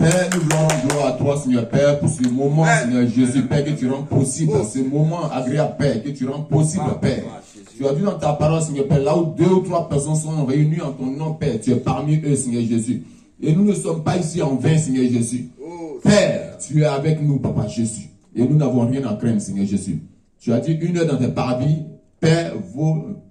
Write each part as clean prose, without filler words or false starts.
Père, nous voulons gloire à toi, Seigneur Père, pour ce moment, Seigneur Jésus, Père, que tu rends possible, ce moment agréable, Père, que tu rends possible, Père. Tu as dit dans ta parole, Seigneur Père, là où 2 ou 3 personnes sont réunies en ton nom, Père, tu es parmi eux, Seigneur Jésus. Et nous ne sommes pas ici en vain, Seigneur Jésus. Père, tu es avec nous, Papa Jésus. Et nous n'avons rien à craindre, Seigneur Jésus. Tu as dit 1 heure dans tes paradis, Père,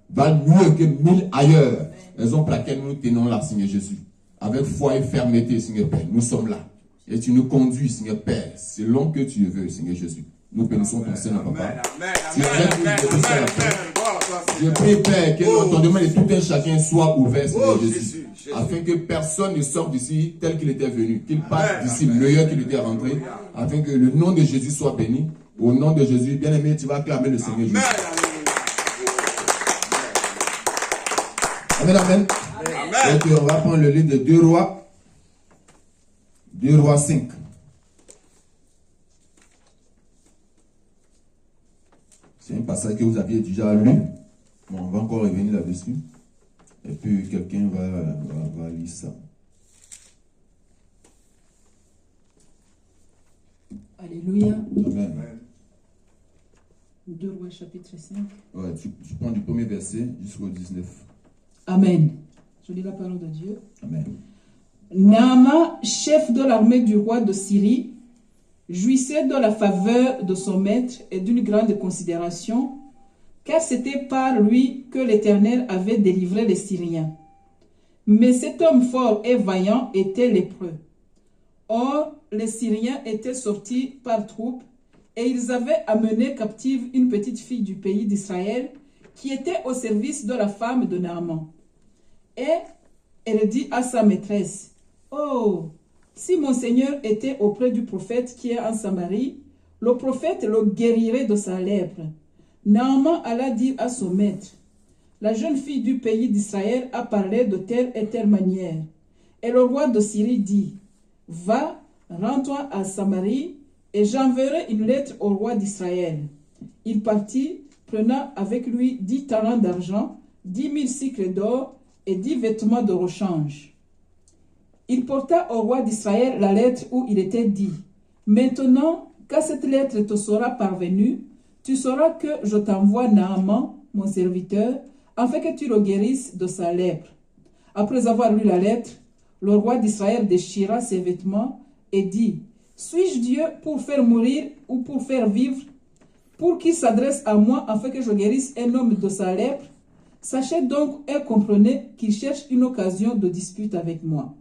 va mieux que 1000 ailleurs. Raison pour laquelle nous tenons là, Seigneur Jésus. Avec foi et fermeté, Seigneur Père, nous sommes là. Et tu nous conduis, Seigneur Père, selon que tu veux, Seigneur Jésus. Nous bénissons ton Seigneur, Papa. Tu es avec nous, je prie, Père, que l'entendement de tout un chacun soit ouvert, Seigneur Jésus. Afin que personne ne sorte d'ici tel qu'il était venu. Qu'il parte d'ici meilleur qu'il était rentré. Afin que le nom de Jésus soit béni. Au nom de Jésus, bien-aimé, tu vas acclamer le Seigneur Jésus. Amen, amen. Donc, on va prendre le livre de 2 Rois. 2 Rois 5. C'est un passage que vous aviez déjà lu. Bon, on va encore revenir là-dessus. Et puis, quelqu'un va lire ça. Alléluia. Amen. 2 Rois chapitre 5. Ouais, tu prends du premier verset jusqu'au 19. Amen. Je lis la parole de Dieu. Amen. Naaman, chef de l'armée du roi de Syrie, jouissait de la faveur de son maître et d'une grande considération, car c'était par lui que l'Éternel avait délivré les Syriens. Mais cet homme fort et vaillant était lépreux. Or, les Syriens étaient sortis par troupes, et ils avaient amené captive une petite fille du pays d'Israël, qui était au service de la femme de Naaman. Et elle dit à sa maîtresse, « Oh, si mon Seigneur était auprès du prophète qui est en Samarie, le prophète le guérirait de sa lèpre. » Naaman alla dire à son maître, « La jeune fille du pays d'Israël a parlé de telle et telle manière. » Et le roi de Syrie dit, « Va, rends-toi à Samarie, et j'enverrai une lettre au roi d'Israël. » Il partit, prenant avec lui 10 talents d'argent, 10 000 cycles d'or et 10 vêtements de rechange. Il porta au roi d'Israël la lettre où il était dit, « Maintenant, quand cette lettre te sera parvenue, tu sauras que je t'envoie Naaman, mon serviteur, afin que tu le guérisses de sa lèpre. » Après avoir lu la lettre, le roi d'Israël déchira ses vêtements et dit, « Suis-je Dieu pour faire mourir ou pour faire vivre, pour qu'il s'adresse à moi afin que je guérisse un homme de sa lèpre? Sachez donc et comprenez qu'il cherche une occasion de dispute avec moi. »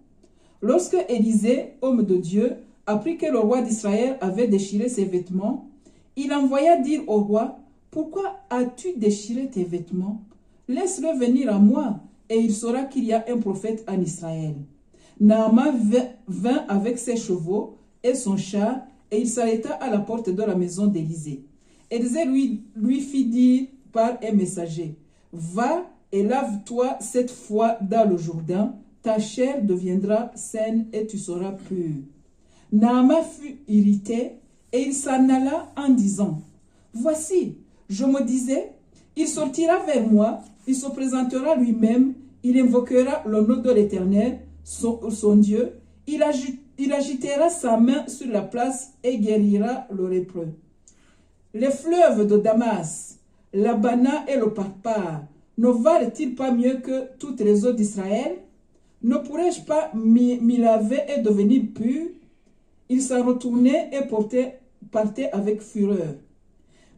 Lorsque Élisée, homme de Dieu, apprit que le roi d'Israël avait déchiré ses vêtements, il envoya dire au roi, « Pourquoi as-tu déchiré tes vêtements? Laisse-le venir à moi, et il saura qu'il y a un prophète en Israël. » Naaman vint avec ses chevaux et son char, et il s'arrêta à la porte de la maison d'Élisée. Élisée lui fit dire par un messager, « Va et lave-toi cette fois dans le Jourdain, ta chair deviendra saine et tu seras pur. » Naaman fut irrité et il s'en alla en disant, « Voici, je me disais, il sortira vers moi, il se présentera lui-même, il invoquera le nom de l'Éternel, son Dieu, il agitera sa main sur la place et guérira le lépreux. Les fleuves de Damas, l'Abana et le Parpar, ne valent-ils pas mieux que toutes les eaux d'Israël? Ne pourrais-je pas m'y laver et devenir pur? » Il s'en retournait et partait avec fureur.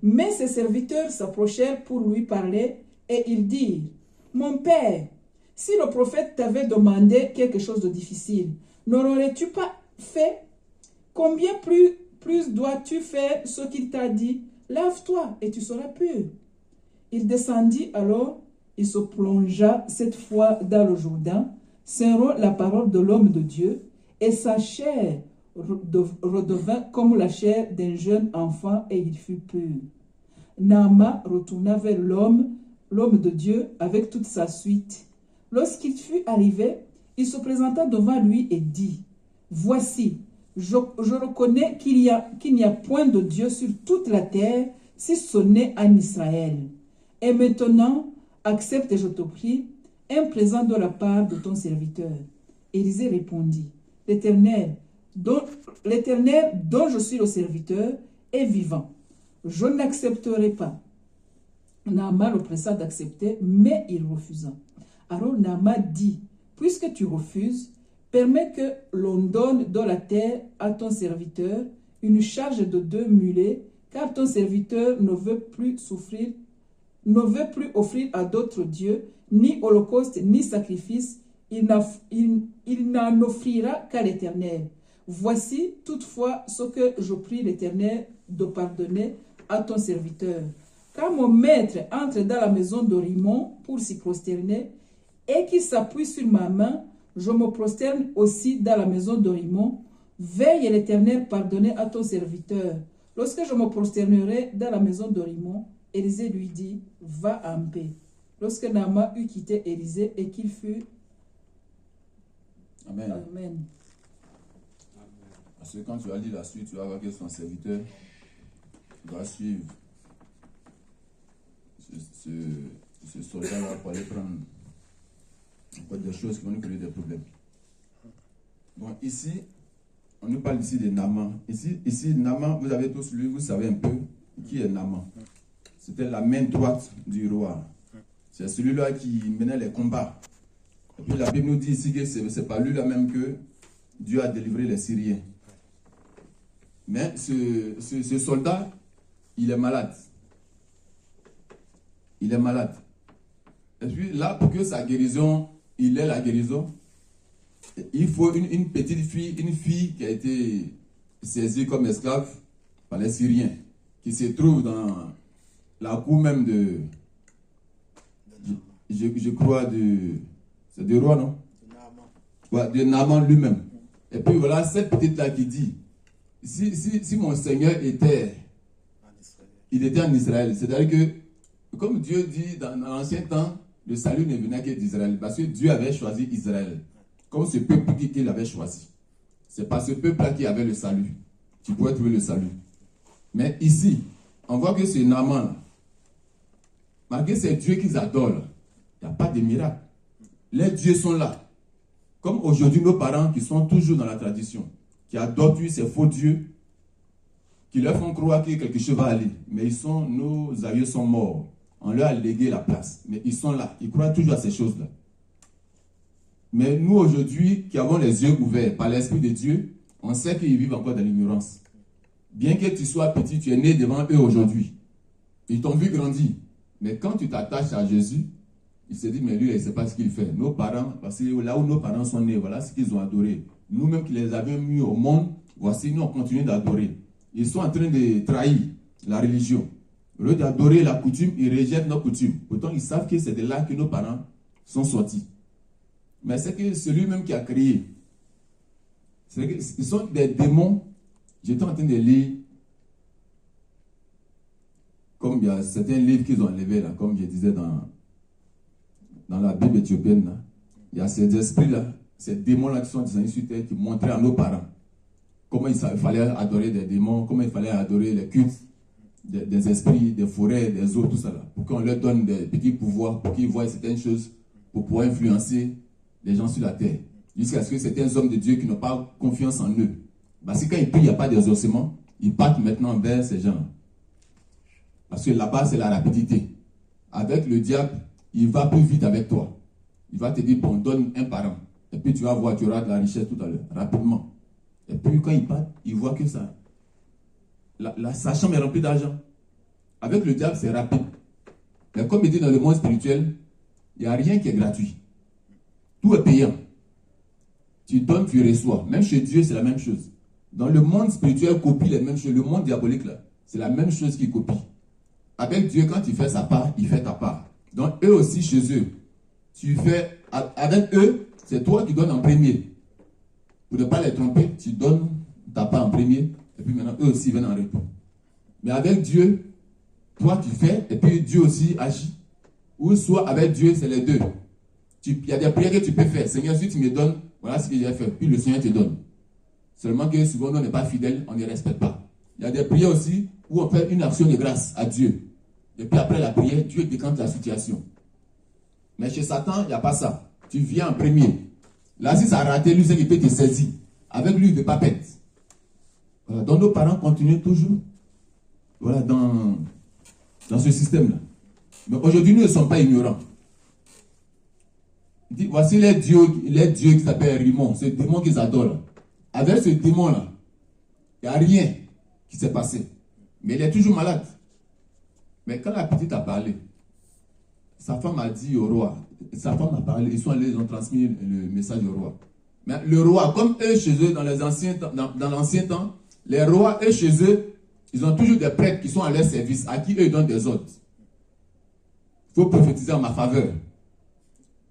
Mais ses serviteurs s'approchèrent pour lui parler et ils dirent, « Mon père, si le prophète t'avait demandé quelque chose de difficile, n'aurais-tu pas fait? Combien plus dois-tu faire ce qu'il t'a dit? Lave-toi et tu seras pur. » Il descendit alors, il se plongea cette fois dans le Jourdain, serrant la parole de l'homme de Dieu, et sa chair redevint comme la chair d'un jeune enfant et il fut pur. Naaman retourna vers l'homme de Dieu avec toute sa suite. Lorsqu'il fut arrivé, il se présenta devant lui et dit, « Voici, je reconnais qu'il n'y a point de Dieu sur toute la terre si ce n'est en Israël. Et maintenant, accepte, je te prie, un présent de la part de ton serviteur. » Élisée répondit, « L'Éternel, l'Éternel dont je suis le serviteur est vivant. Je n'accepterai pas. Naaman le pressa d'accepter, mais il refusa. Alors Naaman dit, puisque tu refuses, permets que l'on donne dans la terre à ton serviteur une charge de 2 mulets, car ton serviteur ne veut plus offrir à d'autres dieux, ni holocauste, ni sacrifice. Il n'en offrira qu'à l'Éternel. Voici toutefois ce que je prie l'Éternel de pardonner à ton serviteur. Quand mon maître entre dans la maison de Rimon pour s'y prosterner, et qu'il s'appuie sur ma main, je me prosterne aussi dans la maison de Rimon. Veille l'Éternel pardonner à ton serviteur. Lorsque je me prosternerai dans la maison de Rimon, Élisée lui dit, va en paix. Lorsque Naaman eut quitté Élisée et qu'il fut... Amen. Amen. Parce que quand tu vas lire la suite, tu vas voir que son serviteur va suivre ce soldat-là pour aller prendre encore des choses qui vont nous créer des problèmes. Donc ici, on nous parle ici de Naaman. Ici, Naaman, vous avez tous lu, vous savez un peu qui est Naaman. C'était la main droite du roi. C'est celui-là qui menait les combats. Et puis la Bible nous dit ici que ce n'est pas lui-là même que Dieu a délivré les Syriens. Mais ce soldat, il est malade. Il est malade. Et puis là, pour que sa guérison, il ait la guérison, il faut une petite fille, une fille qui a été saisie comme esclave par les Syriens, qui se trouve dans la cour même de, je crois, c'est de roi, non? Ouais, de Naaman lui-même. Et puis voilà, cette petite-là qui dit, si mon Seigneur était en Israël, c'est-à-dire que, comme Dieu dit dans l'ancien temps, le salut ne venait que d'Israël, parce que Dieu avait choisi Israël, comme ce peuple qu'il avait choisi. C'est pas ce peuple-là qui avait le salut. Tu pourrais trouver le salut. Mais ici, on voit que ce Naaman, malgré ces dieux qu'ils adorent, il n'y a pas de miracle. Les dieux sont là. Comme aujourd'hui, nos parents qui sont toujours dans la tradition, qui adorent ces faux dieux, qui leur font croire que quelque chose va aller. Mais nos aïeux sont morts. On leur a légué la place. Mais ils sont là. Ils croient toujours à ces choses-là. Mais nous, aujourd'hui, qui avons les yeux ouverts par l'Esprit de Dieu, on sait qu'ils vivent encore dans l'ignorance. Bien que tu sois petit, tu es né devant eux aujourd'hui. Ils t'ont vu grandir. Mais quand tu t'attaches à Jésus, il se dit, mais lui, il ne sait pas ce qu'il fait. Nos parents, parce que là où nos parents sont nés, voilà ce qu'ils ont adoré. Nous-mêmes qui les avions mis au monde, voici, nous, on continue d'adorer. Ils sont en train de trahir la religion. Au lieu d'adorer la coutume, ils rejettent nos coutumes. Pourtant, ils savent que c'est de là que nos parents sont sortis. Mais c'est que celui-même qui a créé, ils sont des démons. J'étais en train de lire, comme il y a certains livres qu'ils ont enlevés, là, comme je disais dans la Bible éthiopienne, là, il y a ces esprits-là, ces démons-là qui sont descendus sur terre, qui montraient à nos parents comment il fallait adorer des démons, comment il fallait adorer les cultes des esprits, des forêts, des eaux, tout ça là, pour qu'on leur donne des petits pouvoirs, pour qu'ils voient certaines choses, pour pouvoir influencer les gens sur la terre. Jusqu'à ce que certains hommes de Dieu qui n'ont pas confiance en eux, parce que quand ils prient, il n'y a pas d'exaucement, ils partent maintenant vers ces gens. Parce que là-bas, c'est la rapidité. Avec le diable, il va plus vite avec toi. Il va te dire, bon, donne un par un. Et puis tu vas voir, tu auras de la richesse tout à l'heure, rapidement. Et puis quand il part, il voit que ça. Sa chambre est remplie d'argent. Avec le diable, c'est rapide. Mais comme il dit dans le monde spirituel, il n'y a rien qui est gratuit. Tout est payant. Tu donnes, tu reçois. Même chez Dieu, c'est la même chose. Dans le monde spirituel, copie les mêmes choses. Le monde diabolique, là, c'est la même chose qu'il copie. Avec Dieu, quand il fait sa part, il fait ta part. Donc, eux aussi, chez eux, tu fais, avec eux, c'est toi qui donnes en premier. Pour ne pas les tromper, tu donnes ta part en premier, et puis maintenant, eux aussi viennent en retour. Mais avec Dieu, toi tu fais, et puis Dieu aussi agit. Ou soit avec Dieu, c'est les deux. Il y a des prières que tu peux faire. Seigneur, si tu me donnes, voilà ce que j'ai fait. Puis le Seigneur te donne. Seulement que souvent, on n'est pas fidèle, on ne respecte pas. Il y a des prières aussi où on fait une action de grâce à Dieu. Et puis après la prière, Dieu décante la situation. Mais chez Satan, il n'y a pas ça. Tu viens en premier. Là, si ça a raté, lui, c'est qu'il peut te saisir. avec l'huile de papette. Voilà, donc nos parents continuent toujours voilà, dans ce système-là. Mais aujourd'hui, nous ne sommes pas ignorants. Dit, voici les dieux qui s'appellent Rimon, ce démon qu'ils adorent. Avec ce démon-là, il n'y a rien qui s'est passé. Mais il est toujours malade. Mais quand la petite a parlé, sa femme a dit au roi, sa femme a parlé, ils ont transmis le message au roi. Mais le roi, comme eux chez eux, dans l'ancien temps, les rois, eux chez eux, ils ont toujours des prêtres qui sont à leur service, à qui eux ils donnent des ordres. Il faut prophétiser en ma faveur.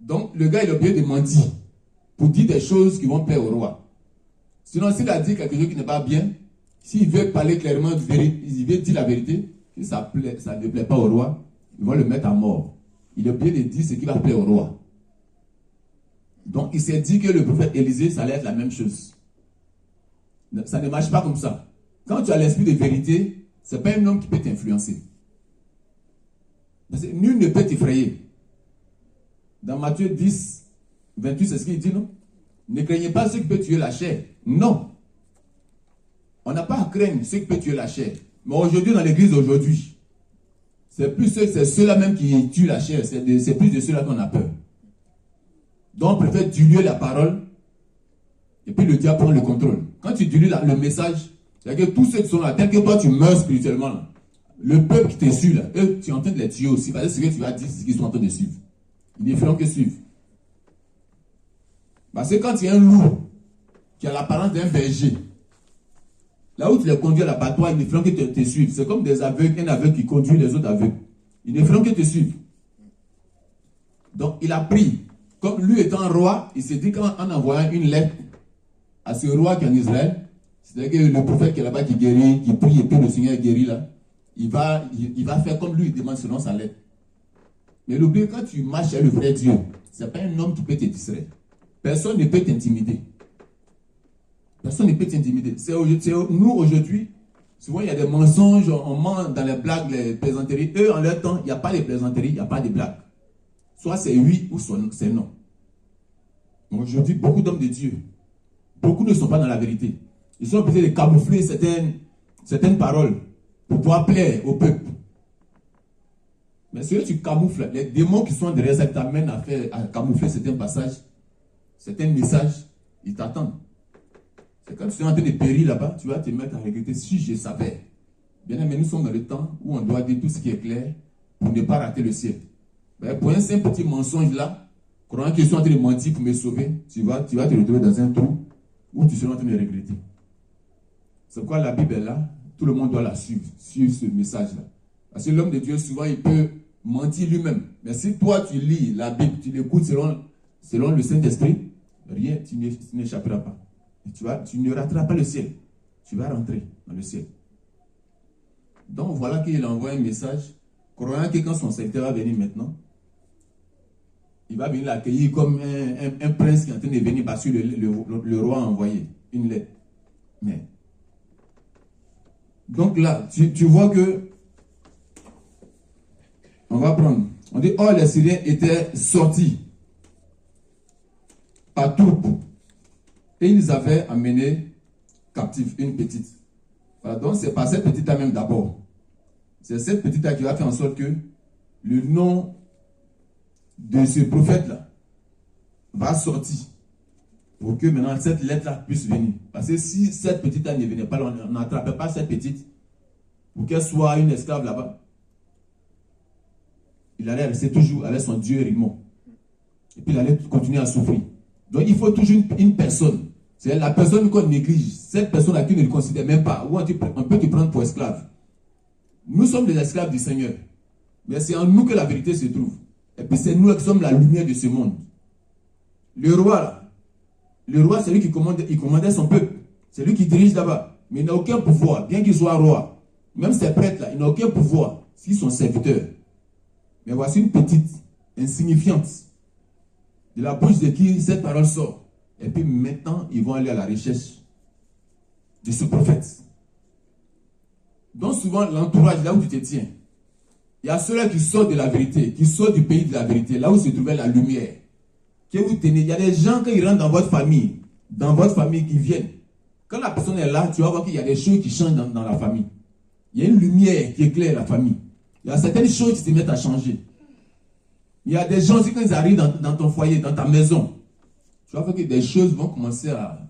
Donc, le gars, il a oublié de mentir pour dire des choses qui vont plaire au roi. Sinon, s'il a dit quelque chose qui n'est pas bien, s'il veut parler clairement, il veut dire la vérité, si ça ne plaît pas au roi, ils vont le mettre à mort. Il a oublié de dire ce qui va plaire au roi. Donc, il s'est dit que le prophète Élisée, ça allait être la même chose. Ça ne marche pas comme ça. Quand tu as l'esprit de vérité, ce n'est pas un homme qui peut t'influencer. Parce que nul ne peut t'effrayer. Dans Matthieu 10, 28, c'est ce qu'il dit, non? Ne craignez pas ceux qui peuvent tuer la chair. Non. On n'a pas à craindre ceux qui peuvent tuer la chair. Mais aujourd'hui, dans l'église d'aujourd'hui, c'est ceux-là même qui tuent la chair. C'est plus de ceux-là qu'on a peur. Donc, on préfère diluer la parole et puis le diable prend le contrôle. Quand tu dilues le message, c'est-à-dire que tous ceux qui sont là, tel que toi tu meurs spirituellement, là, le peuple qui te suit, là, eux, tu es en train de les tuer aussi. Parce que ce que tu vas dire, c'est ce qu'ils sont en train de suivre. Ils ne feront que suivre. Parce que quand il y a un loup qui a l'apparence d'un berger, là où tu les conduis à l'abattoir, ils ne feront que te suivre. C'est comme des aveugles, un aveugle qui conduit les autres aveugles. Ils ne feront que te suivre. Donc il a pris, comme lui étant roi, il s'est dit qu'en envoyant une lettre à ce roi qui est en Israël, c'est-à-dire que le prophète qui est là-bas qui guérit, qui prie et puis le Seigneur guérit là, il va faire comme lui, il demande selon sa lettre. Mais l'oublie, quand tu marches avec le vrai Dieu, ce n'est pas un homme qui peut te distraire. Personne ne peut t'intimider. Personne ne peut t'intimider. Nous, aujourd'hui, souvent, il y a des mensonges, on ment dans les blagues, les plaisanteries. Eux, en leur temps, il n'y a pas de plaisanteries, il n'y a pas de blagues. Soit c'est oui ou c'est non. Aujourd'hui, beaucoup d'hommes de Dieu, beaucoup ne sont pas dans la vérité. Ils sont obligés de camoufler certaines paroles pour pouvoir plaire au peuple. Mais si tu camoufles, les démons qui sont derrière ça t'amènent à camoufler certains passages, certains messages, ils t'attendent. C'est quand tu es en train de périr là-bas, tu vas te mettre à regretter si je savais. Bien aimé, nous sommes dans le temps où on doit dire tout ce qui est clair pour ne pas rater le ciel. Ben, pour un simple petit mensonge là, croyant qu'ils sont en train de mentir pour me sauver, tu vas te retrouver dans un trou où tu seras en train de regretter. C'est pourquoi la Bible est là, tout le monde doit la suivre ce message-là. Parce que l'homme de Dieu, souvent, il peut mentir lui-même. Mais si toi, tu lis la Bible, tu l'écoutes selon le Saint-Esprit, rien, tu n'échapperas pas. Et tu ne rateras pas le ciel. Tu vas rentrer dans le ciel. Donc, voilà qu'il envoie un message, croyant que quand son serviteur va venir maintenant, il va venir l'accueillir comme un prince qui est en train de venir parce que le roi a envoyé une lettre. Mais, donc là, tu vois que on va prendre. On dit, oh, les Syriens étaient sortis par troupe. Et ils avaient amené captif une petite. Voilà, donc c'est par cette petite-là même d'abord. C'est cette petite-là qui va faire en sorte que le nom de ce prophète-là va sortir. Pour que maintenant cette lettre-là puisse venir. Parce que si cette petite-là ne venait pas, on n'attrapait pas cette petite pour qu'elle soit une esclave là-bas. Il allait rester toujours avec son Dieu Rimon. Et puis il allait continuer à souffrir. Donc il faut toujours une personne. C'est la personne qu'on néglige. Cette personne à qui on ne le considère même pas. Ou on peut te prendre pour esclave. Nous sommes des esclaves du Seigneur. Mais c'est en nous que la vérité se trouve. Et puis c'est nous qui sommes la lumière de ce monde. Le roi c'est lui qui commandait son peuple. C'est lui qui dirige là-bas. Mais il n'a aucun pouvoir. Bien qu'il soit roi. Même ces prêtres-là, il n'a aucun pouvoir. S'ils sont serviteurs. Mais voici une petite, insignifiante, de la bouche de qui cette parole sort. Et puis maintenant, ils vont aller à la recherche de ce prophète. Donc souvent, l'entourage, là où tu te tiens, il y a ceux-là qui sortent de la vérité, qui sortent du pays de la vérité, là où se trouvait la lumière. Que vous tenez, il y a des gens, quand ils rentrent dans votre famille, dans votre famille qui viennent. Quand la personne est là, tu vas voir qu'il y a des choses qui changent dans la famille. Il y a une lumière qui éclaire la famille. Il y a certaines choses qui se mettent à changer. Il y a des gens aussi, quand ils arrivent dans ton foyer, dans ta maison, tu vas voir que des choses vont commencer à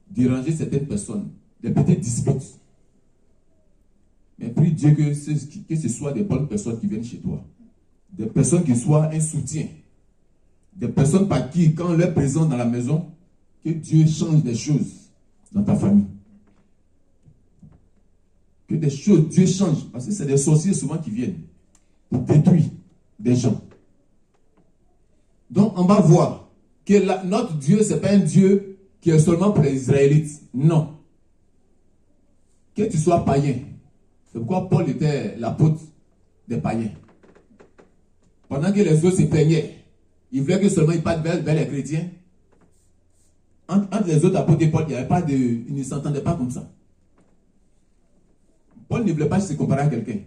déranger certaines personnes. Des petites disputes. Mais prie Dieu que ce soit des bonnes personnes qui viennent chez toi. Des personnes qui soient un soutien. Des personnes par qui, quand on est présent dans la maison, que Dieu change des choses dans ta famille. Que des choses, Dieu change. Parce que c'est des sorciers souvent qui viennent pour détruire des gens. Donc on va voir que notre Dieu, ce n'est pas un Dieu qui est seulement pour les Israélites. Non. Que tu sois païen. C'est pourquoi Paul était l'apôtre des païens. Pendant que les autres se plaignaient, ils voulaient que seulement ils partent vers les chrétiens. Entre les autres apôtres et Paul, ils ne s'entendaient pas comme ça. Paul ne voulait pas se comparer à quelqu'un.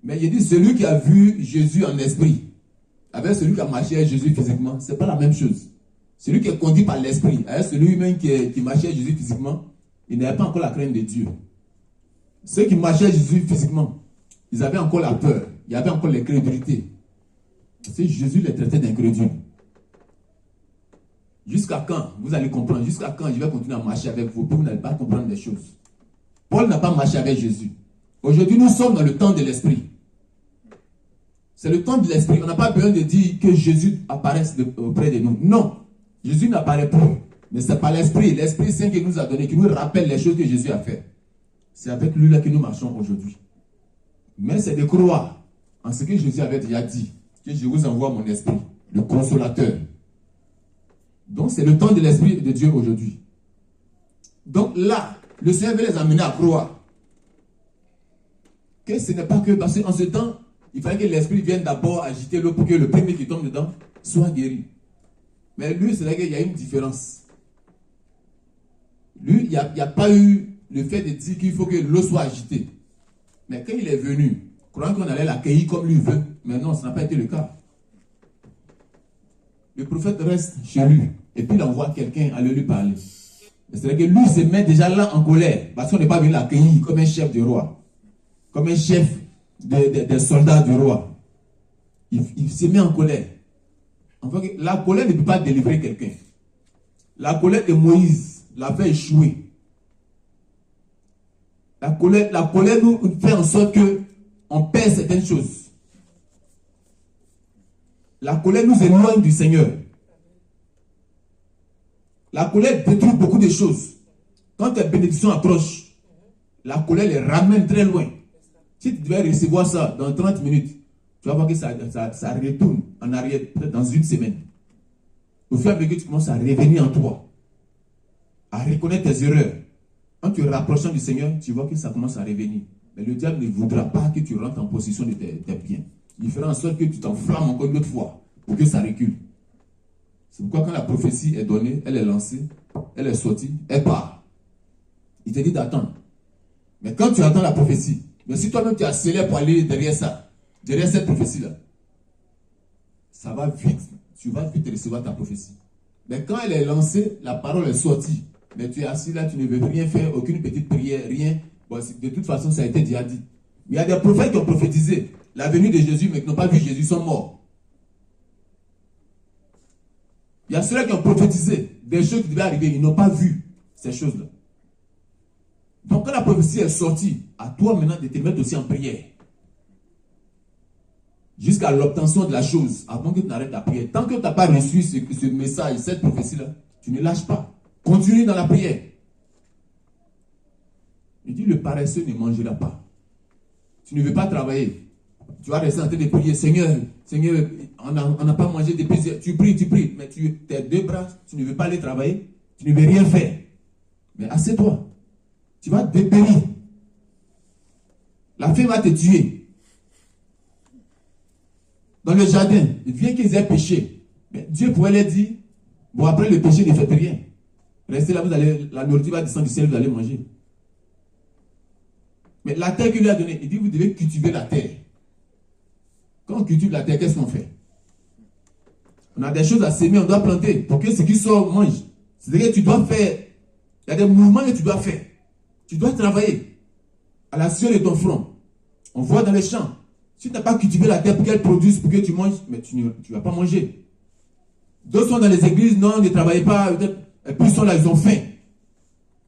Mais il dit, celui qui a vu Jésus en esprit, avec celui qui a marché avec Jésus physiquement, ce n'est pas la même chose. Celui qui est conduit par l'esprit, avec celui-même qui marchait avec Jésus physiquement, il n'avait pas encore la crainte de Dieu. Ceux qui marchaient avec Jésus physiquement, ils avaient encore la peur, il y avait encore l'incrédulité. C'est Jésus les traitait d'incrédules. Jusqu'à quand vous allez comprendre? Jusqu'à quand je vais continuer à marcher avec vous, puis vous n'allez pas comprendre des choses? Paul n'a pas marché avec Jésus. Aujourd'hui, nous sommes dans le temps de l'esprit. C'est le temps de l'esprit. On n'a pas besoin de dire que Jésus apparaisse auprès de nous. Non, Jésus n'apparaît plus. Mais c'est par l'esprit, l'Esprit Saint qui nous a donné, qui nous rappelle les choses que Jésus a fait. C'est avec lui là que nous marchons aujourd'hui. Mais c'est de croire en ce que Jésus avait déjà dit, que je vous envoie mon esprit, le consolateur. Donc c'est le temps de l'esprit de Dieu aujourd'hui. Donc là, le Seigneur veut les amener à croire que ce n'est pas que parce qu'en ce temps, il fallait que l'esprit vienne d'abord agiter l'eau pour que le premier qui tombe dedans soit guéri. Mais lui, c'est là qu'il y a une différence. Lui, il n'y a pas eu le fait de dire qu'il faut que l'eau soit agitée. Mais quand il est venu, croyant qu'on allait l'accueillir comme lui veut, mais non, ça n'a pas été le cas. Le prophète reste chez lui et puis il envoie quelqu'un aller lui parler. C'est-à-dire que lui se met déjà là en colère parce qu'on n'est pas venu l'accueillir comme un chef du roi, comme un chef des soldats du roi. Il se met en colère. Enfin, la colère ne peut pas délivrer quelqu'un. La colère de Moïse l'a fait échouer. La colère nous fait en sorte qu'on perd certaines choses. La colère nous éloigne du Seigneur. La colère détruit beaucoup de choses. Quand tes bénédictions approchent, la colère les ramène très loin. Si tu devais recevoir ça dans 30 minutes, tu vas voir que ça retourne en arrière, peut-être dans une semaine. Au fur et à mesure que tu commences à revenir en toi, à reconnaître tes erreurs, en te rapprochant du Seigneur, tu vois que ça commence à revenir. Mais le diable ne voudra pas que tu rentres en possession de tes biens. Il fera en sorte que tu t'enflammes encore une autre fois pour que ça recule. C'est pourquoi quand la prophétie est donnée, elle est lancée, elle est sortie, elle part. Il te dit d'attendre. Mais quand tu attends la prophétie, mais si toi-même tu as scellé pour aller derrière ça, derrière cette prophétie-là, ça va vite. Tu vas vite recevoir ta prophétie. Mais quand elle est lancée, la parole est sortie. Mais tu es assis là, tu ne veux rien faire, aucune petite prière, rien. Bon, de toute façon, ça a été déjà dit. Mais il y a des prophètes qui ont prophétisé la venue de Jésus, mais qui n'ont pas vu Jésus, sont morts. Il y a ceux-là qui ont prophétisé des choses qui devaient arriver, ils n'ont pas vu ces choses-là. Donc quand la prophétie est sortie, à toi maintenant de te mettre aussi en prière. Jusqu'à l'obtention de la chose, avant que tu n'arrêtes la prière. Tant que tu n'as pas reçu ce message, cette prophétie-là, tu ne lâches pas. Continue dans la prière. Il dit, le paresseux ne mangera pas. Tu ne veux pas travailler. Tu vas rester en train de prier. Seigneur, on n'a pas mangé depuis. Tu pries. Mais tes deux bras, tu ne veux pas aller travailler. Tu ne veux rien faire. Mais assieds-toi. Tu vas dépérir. La faim va te tuer. Dans le jardin, il vient qu'ils aient péché. Mais Dieu pourrait leur dire, bon, après le péché, ne faites rien. Restez là, la nourriture va descendre du ciel, vous allez manger. Mais la terre qu'il lui a donnée, il dit, vous devez cultiver la terre. Quand on cultive la terre, qu'est-ce qu'on fait? On a des choses à s'aimer, on doit planter pour que ce qui sort mange. C'est-à-dire que tu dois faire Il y a des mouvements que tu dois faire. Tu dois travailler à la sueur de ton front. On voit dans les champs. Si tu n'as pas cultivé la terre pour qu'elle produise, pour que tu manges, mais tu ne vas pas manger. D'autres sont dans les églises, non, ne travaillez pas. Et puis ils sont là, ils ont faim.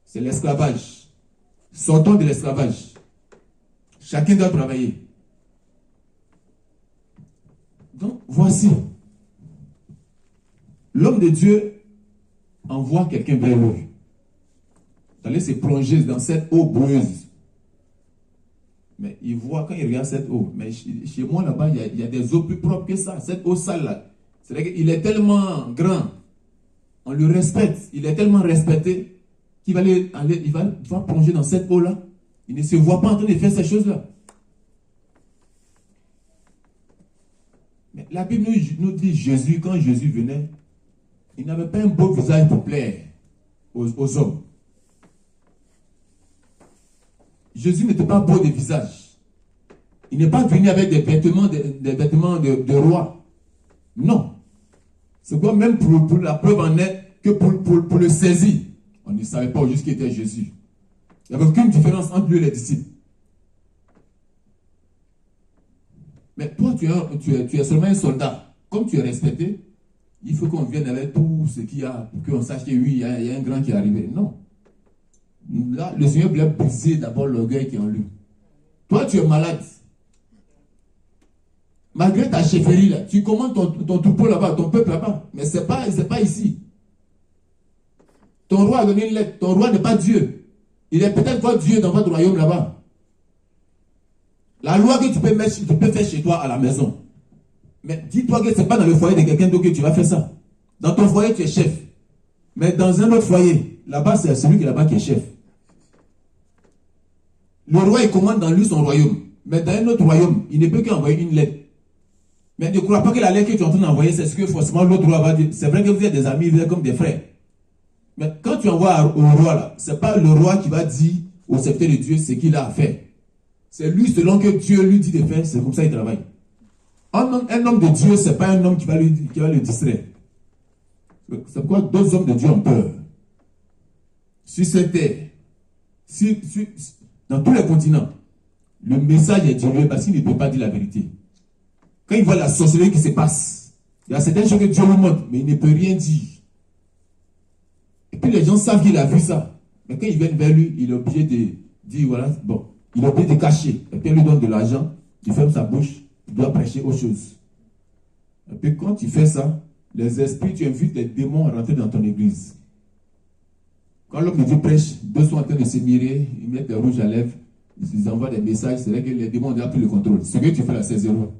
C'est l'esclavage. Sortons de l'esclavage. Chacun doit travailler. Donc, voici. L'homme de Dieu envoie quelqu'un vers lui. D'aller se plonger dans cette eau boueuse. Mais il voit, quand il regarde cette eau, mais chez moi là-bas, il y a des eaux plus propres que ça. Cette eau sale là. C'est-à-dire qu'il est tellement grand. On le respecte. Il est tellement respecté qu'il va il va plonger dans cette eau-là. Il ne se voit pas en train de faire ces choses-là. Mais la Bible nous dit Jésus, quand Jésus venait, il n'avait pas un beau visage pour plaire aux hommes. Jésus n'était pas beau de visage. Il n'est pas venu avec des vêtements de roi. Non. C'est quoi, même pour la preuve en est que pour le saisir, on ne savait pas juste qui était Jésus. Il n'y avait aucune différence entre lui et les disciples. Mais toi, tu es seulement un soldat. Comme tu es respecté, il faut qu'on vienne avec tout ce qu'il y a pour qu'on sache que oui, il y a un grand qui est arrivé. Non. Là, le Seigneur voulait briser d'abord l'orgueil qui est en lui. Toi, tu es malade. Malgré ta chefferie, là, tu commandes ton troupeau là-bas, ton peuple là-bas. Mais ce n'est pas ici. Ton roi a donné une lettre. Ton roi n'est pas Dieu. Il est peut-être votre Dieu dans votre royaume là-bas. La loi que tu peux faire chez toi à la maison. Mais dis-toi que ce n'est pas dans le foyer de quelqu'un d'autre que tu vas faire ça. Dans ton foyer, tu es chef. Mais dans un autre foyer, là-bas, c'est celui qui est là-bas qui est chef. Le roi, il commande dans lui son royaume. Mais dans un autre royaume, il ne peut qu'envoyer une lettre. Mais ne crois pas que la lettre que tu es en train d'envoyer, c'est ce que forcément l'autre roi va dire. C'est vrai que vous êtes des amis, vous êtes comme des frères. Mais quand tu envoies au roi, là, ce n'est pas le roi qui va dire au serviteur de Dieu ce qu'il a à faire. C'est lui, selon que Dieu lui dit de faire, c'est comme ça qu'il travaille. Un homme de Dieu, ce n'est pas un homme qui va le distraire. C'est pourquoi d'autres hommes de Dieu ont peur. Sur cette terre, dans tous les continents, le message est dilué parce qu'il ne peut pas dire la vérité. Quand il voit la sorcellerie qui se passe, il y a certaines choses que Dieu lui montre, mais il ne peut rien dire. Et puis les gens savent qu'il a vu ça. Mais quand ils viennent vers lui, il est obligé de dire, voilà, bon, il est obligé de cacher. Et puis il lui donne de l'argent, il ferme sa bouche, il doit prêcher autre chose. Et puis quand tu fais ça, les esprits, tu invites les démons à rentrer dans ton église. Quand l'homme de Dieu prêche, deux sont en train de se mirer, ils mettent des rouges à lèvres, ils envoient des messages, c'est vrai que les démons ont déjà pris le contrôle. Ce que tu fais là, c'est zéro.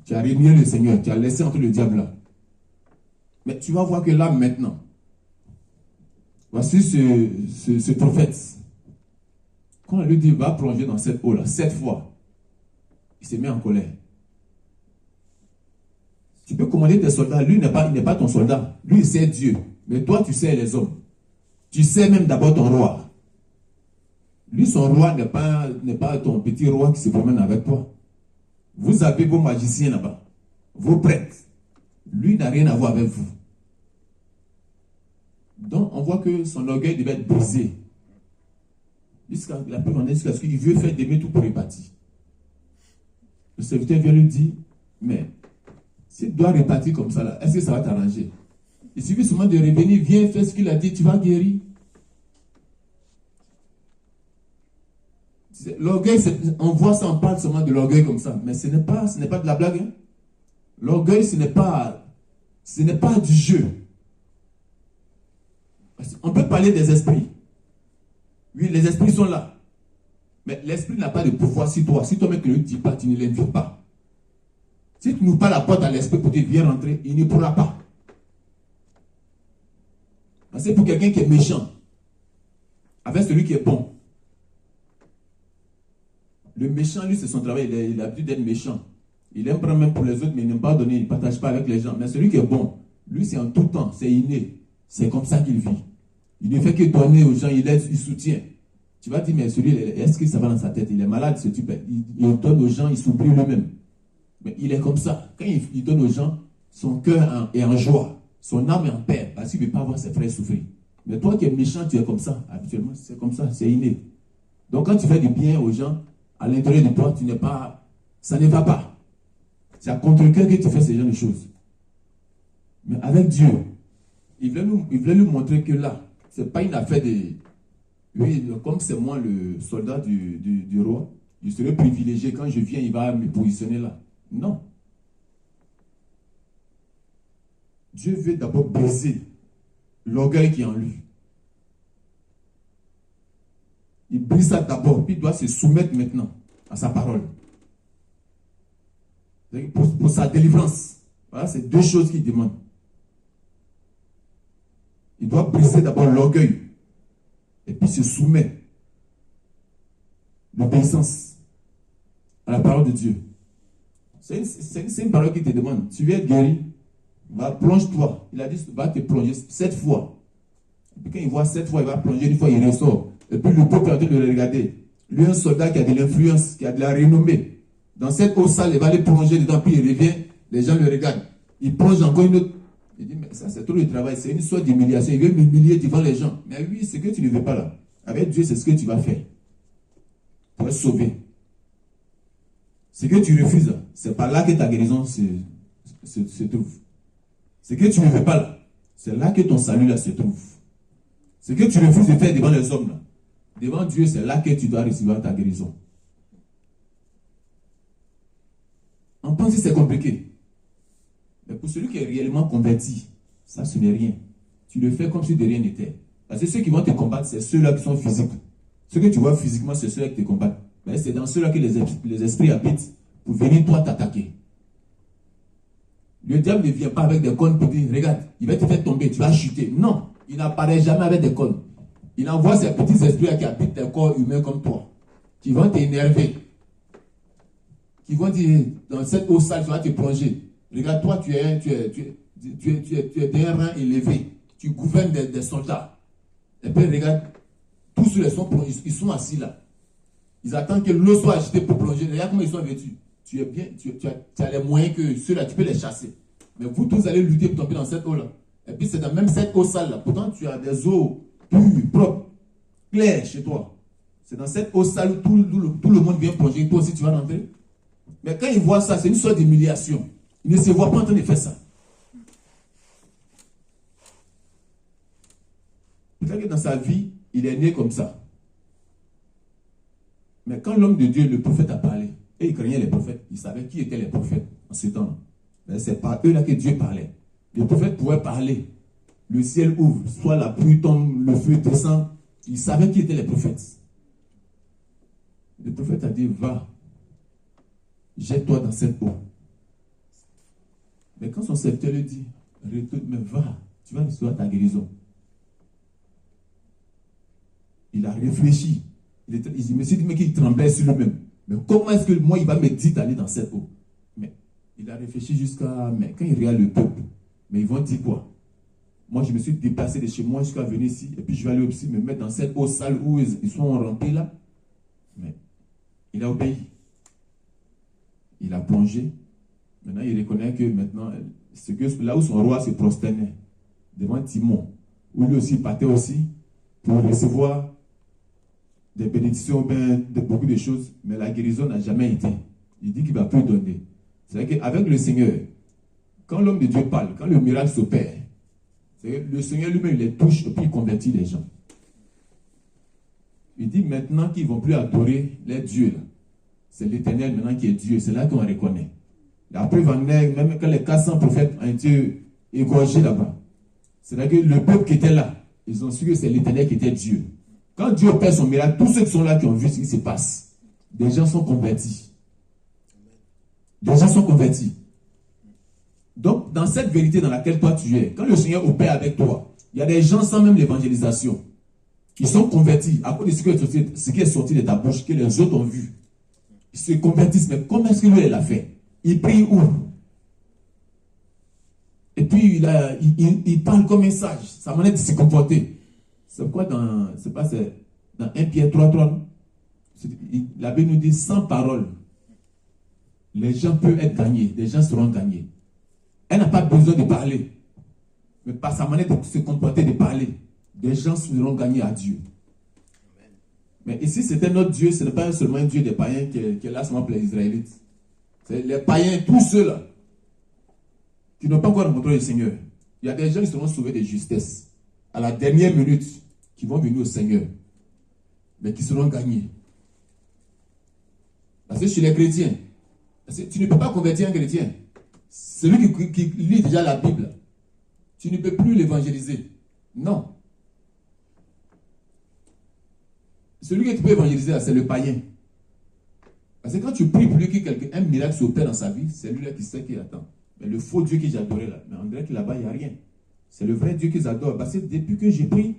Tu as renié le Seigneur, tu as laissé entrer le diable là. Mais tu vas voir que là maintenant, voici ce prophète. Quand on lui dit, va plonger dans cette eau-là, 7 fois, il se met en colère. Tu peux commander tes soldats, lui il n'est pas ton soldat. Lui il sait Dieu, mais toi tu sais les hommes. Tu sais même d'abord ton roi. Lui son roi n'est pas ton petit roi qui se promène avec toi. Vous avez vos magiciens là-bas, vos prêtres. Lui n'a rien à voir avec vous. Donc on voit que son orgueil devait être brisé. Jusqu'à ce qu'il veut faire d'aimer tout pour répartir. Le serviteur vient lui dire, mais si tu dois répartir comme ça, là, est-ce que ça va t'arranger? Il suffit seulement de revenir, viens faire ce qu'il a dit, tu vas guérir. L'orgueil, on voit ça, on parle seulement de l'orgueil comme ça, mais ce n'est pas de la blague. Hein? L'orgueil, ce n'est pas du jeu. On peut parler des esprits. Oui, les esprits sont là. Mais l'esprit n'a pas de pouvoir sur toi. Si toi-même ne le dis pas, tu ne l'invites pas. Si tu n'ouvres pas la porte à l'esprit pour dire viens rentrer, il ne pourra pas. C'est pour quelqu'un qui est méchant, avec celui qui est bon. Le méchant, lui, c'est son travail. Il a l'habitude d'être méchant. Il aime prendre même pour les autres, mais il n'aime pas donner, il ne partage pas avec les gens. Mais celui qui est bon, lui, c'est en tout temps, c'est inné. C'est comme ça qu'il vit. Il ne fait que donner aux gens, il aide, il soutient. Tu vas dire, mais celui, est-ce que ça va dans sa tête? Il est malade, ce type. Il donne aux gens, il s'oublie lui-même. Mais il est comme ça. Quand il donne aux gens, son cœur est en joie. Son âme est en paix. Parce qu'il ne veut pas voir ses frères souffrir. Mais toi qui es méchant, tu es comme ça. Habituellement, c'est comme ça, c'est inné. Donc quand tu fais du bien aux gens, à l'intérieur de toi, tu n'es pas... Ça ne va pas. C'est à contre-cœur que tu fais ce genre de choses. Mais avec Dieu, il voulait nous montrer que là, ce n'est pas une affaire de... Oui, comme c'est moi le soldat du roi, je serai privilégié. Quand je viens, il va me positionner là. Non. Dieu veut d'abord briser l'orgueil qui est en lui. Il brise ça d'abord, puis il doit se soumettre maintenant à sa parole. Pour sa délivrance. Voilà, c'est deux choses qu'il demande. Il doit briser d'abord l'orgueil. Et puis se soumet. L'obéissance à la parole de Dieu. C'est une parole qui te demande. Tu veux être guéri? Va, plonge-toi. Il a dit, va te plonger 7 fois. Et puis quand il voit 7 fois, il va plonger, une fois il ressort. Et puis le peuple est en train de le regarder. Lui, un soldat qui a de l'influence, qui a de la renommée. Dans cette eau sale, il va aller plonger dedans, puis il revient, les gens le regardent. Il plonge encore une autre. Il dit, mais ça c'est trop le travail, c'est une sorte d'humiliation. Il veut m'humilier devant les gens. Mais oui, ce que tu ne veux pas là. Avec Dieu, c'est ce que tu vas faire. Pour être sauvé. Ce que tu refuses, c'est par là que ta guérison se trouve. Ce que tu ne veux pas là, c'est là que ton salut là se trouve. Ce que tu refuses de faire devant les hommes là, devant Dieu, c'est là que tu dois recevoir ta guérison. On pense que c'est compliqué. Mais pour celui qui est réellement converti, ça ce n'est rien. Tu le fais comme si de rien n'était. Parce que ceux qui vont te combattre, c'est ceux-là qui sont physiques. Ceux que tu vois physiquement, c'est ceux-là qui te combattent. Mais c'est dans ceux-là que les esprits habitent pour venir toi t'attaquer. Le diable ne vient pas avec des cornes pour dire, regarde, il va te faire tomber, tu vas chuter. Non, il n'apparaît jamais avec des cornes. Il envoie ces petits esprits qui habitent des corps humains comme toi, qui vont t'énerver, qui vont dire, dans cette eau sale, tu vas te plonger. Regarde, toi, tu es d'un rang élevé. Tu gouvernes des soldats. Et puis, regarde, tous ceux ils sont assis là. Ils attendent que l'eau soit agitée pour plonger. Regarde comment ils sont vêtus. Tu es bien, tu as les moyens que ceux-là, tu peux les chasser. Mais vous tous allez lutter pour tomber dans cette eau-là. Et puis, c'est dans même cette eau sale-là. Pourtant, tu as des eaux pures, propres, claires chez toi. C'est dans cette eau sale où tout le monde vient plonger. Toi aussi, tu vas rentrer. Mais quand ils voient ça, c'est une sorte d'humiliation. Ils ne se voient pas en train de faire ça. Peut-être que dans sa vie, il est né comme ça. Mais quand l'homme de Dieu, le prophète, a parlé, et il craignait les prophètes, il savait qui étaient les prophètes en ce temps-là. Mais c'est par eux là que Dieu parlait. Les prophètes pouvaient parler. Le ciel ouvre, soit la pluie tombe, le feu descend. Il savait qui étaient les prophètes. Le prophète a dit, va, jette-toi dans cette eau. Mais quand son serviteur lui dit, retourne, mais va, tu vas recevoir ta guérison. Il a réfléchi. Il me s'est dit, mais qu'il tremblait sur lui-même. Mais comment est-ce que moi, il va me dire d'aller dans cette eau? Mais il a réfléchi jusqu'à... Mais quand il regarde le peuple, mais ils vont dire quoi? Moi, je me suis déplacé de chez moi jusqu'à venir ici, et puis je vais aller aussi me mettre dans cette eau sale où ils sont remplis là. Mais il a obéi. Il a plongé. Maintenant, il reconnaît que maintenant, c'est que là où son roi se prosternait, devant Timon, où lui aussi partait aussi pour recevoir des bénédictions, de beaucoup de choses, mais la guérison n'a jamais été. Il dit qu'il ne va plus donner. C'est-à-dire qu'avec le Seigneur, quand l'homme de Dieu parle, quand le miracle s'opère, le Seigneur lui-même les touche et puis il convertit les gens. Il dit maintenant qu'ils ne vont plus adorer les dieux. C'est l'Éternel maintenant qui est Dieu. C'est là qu'on reconnaît. La preuve en est, même quand les 400 prophètes ont été égorgés là-bas, c'est-à-dire que le peuple qui était là, ils ont su que c'est l'Éternel qui était Dieu. Quand Dieu opère son miracle, tous ceux qui sont là qui ont vu ce qui se passe, des gens sont convertis. Des gens sont convertis. Donc, dans cette vérité dans laquelle toi tu es, quand le Seigneur opère avec toi, il y a des gens sans même l'évangélisation qui sont convertis à cause de ce qui est sorti de ta bouche, que les autres ont vu. Ils se convertissent, mais comment est-ce que lui, il l'a fait? Il prie où? Et puis, il parle comme un sage. Sa manière de se comporter. C'est quoi dans 1 Pierre 3:3? La Bible nous dit, sans parole, les gens peuvent être gagnés. Les gens seront gagnés. Elle n'a pas besoin de parler. Mais par sa manière de se comporter, de parler, des gens seront gagnés à Dieu. Mais ici, c'était notre Dieu, ce n'est pas seulement un Dieu des païens qui est là seulement pour les Israélites. C'est les païens, tous ceux-là, qui n'ont pas encore rencontré le Seigneur. Il y a des gens qui seront sauvés de justesse, à la dernière minute, qui vont venir au Seigneur, mais qui seront gagnés. Parce que chez les chrétiens, tu ne peux pas convertir un chrétien. Celui qui lit déjà la Bible, tu ne peux plus l'évangéliser. Non. Celui que tu peux évangéliser, c'est le païen. Parce que quand tu pries pour lui qu'un miracle s'opère dans sa vie, c'est lui-là qui sait qu'il attend. Mais le faux Dieu que j'ai adoré là, mais on dirait que là-bas, il n'y a rien. C'est le vrai Dieu qu'ils adorent. Parce que depuis que j'ai prié,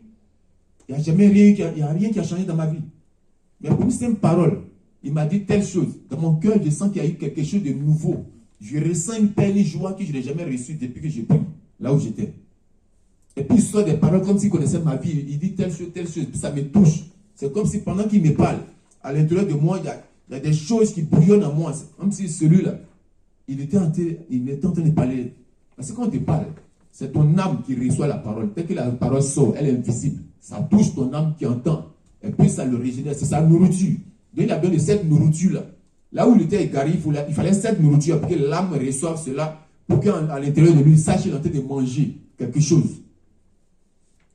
il n'y a jamais rien qui a changé dans ma vie. Mais pour une simple parole, il m'a dit telle chose. Dans mon cœur, je sens qu'il y a eu quelque chose de nouveau. Je ressens une paix, une joie que je n'ai jamais reçue depuis que j'ai prié, là où j'étais. Et puis il sort des paroles comme s'il connaissait ma vie. Il dit telle chose, puis ça me touche. C'est comme si pendant qu'il me parle, à l'intérieur de moi, il y a des choses qui bouillonnent en moi. C'est comme si celui-là, il était en train de parler. Parce que quand on te parle, c'est ton âme qui reçoit la parole. Dès que la parole sort, elle est invisible. Ça touche ton âme qui entend. Et puis ça le régénère. C'est sa nourriture. Donc il a besoin de cette nourriture-là. Là où il était égaré, il fallait cette nourriture pour que l'âme reçoive cela, pour qu'à l'intérieur de lui, il sache qu'il est en train de manger quelque chose.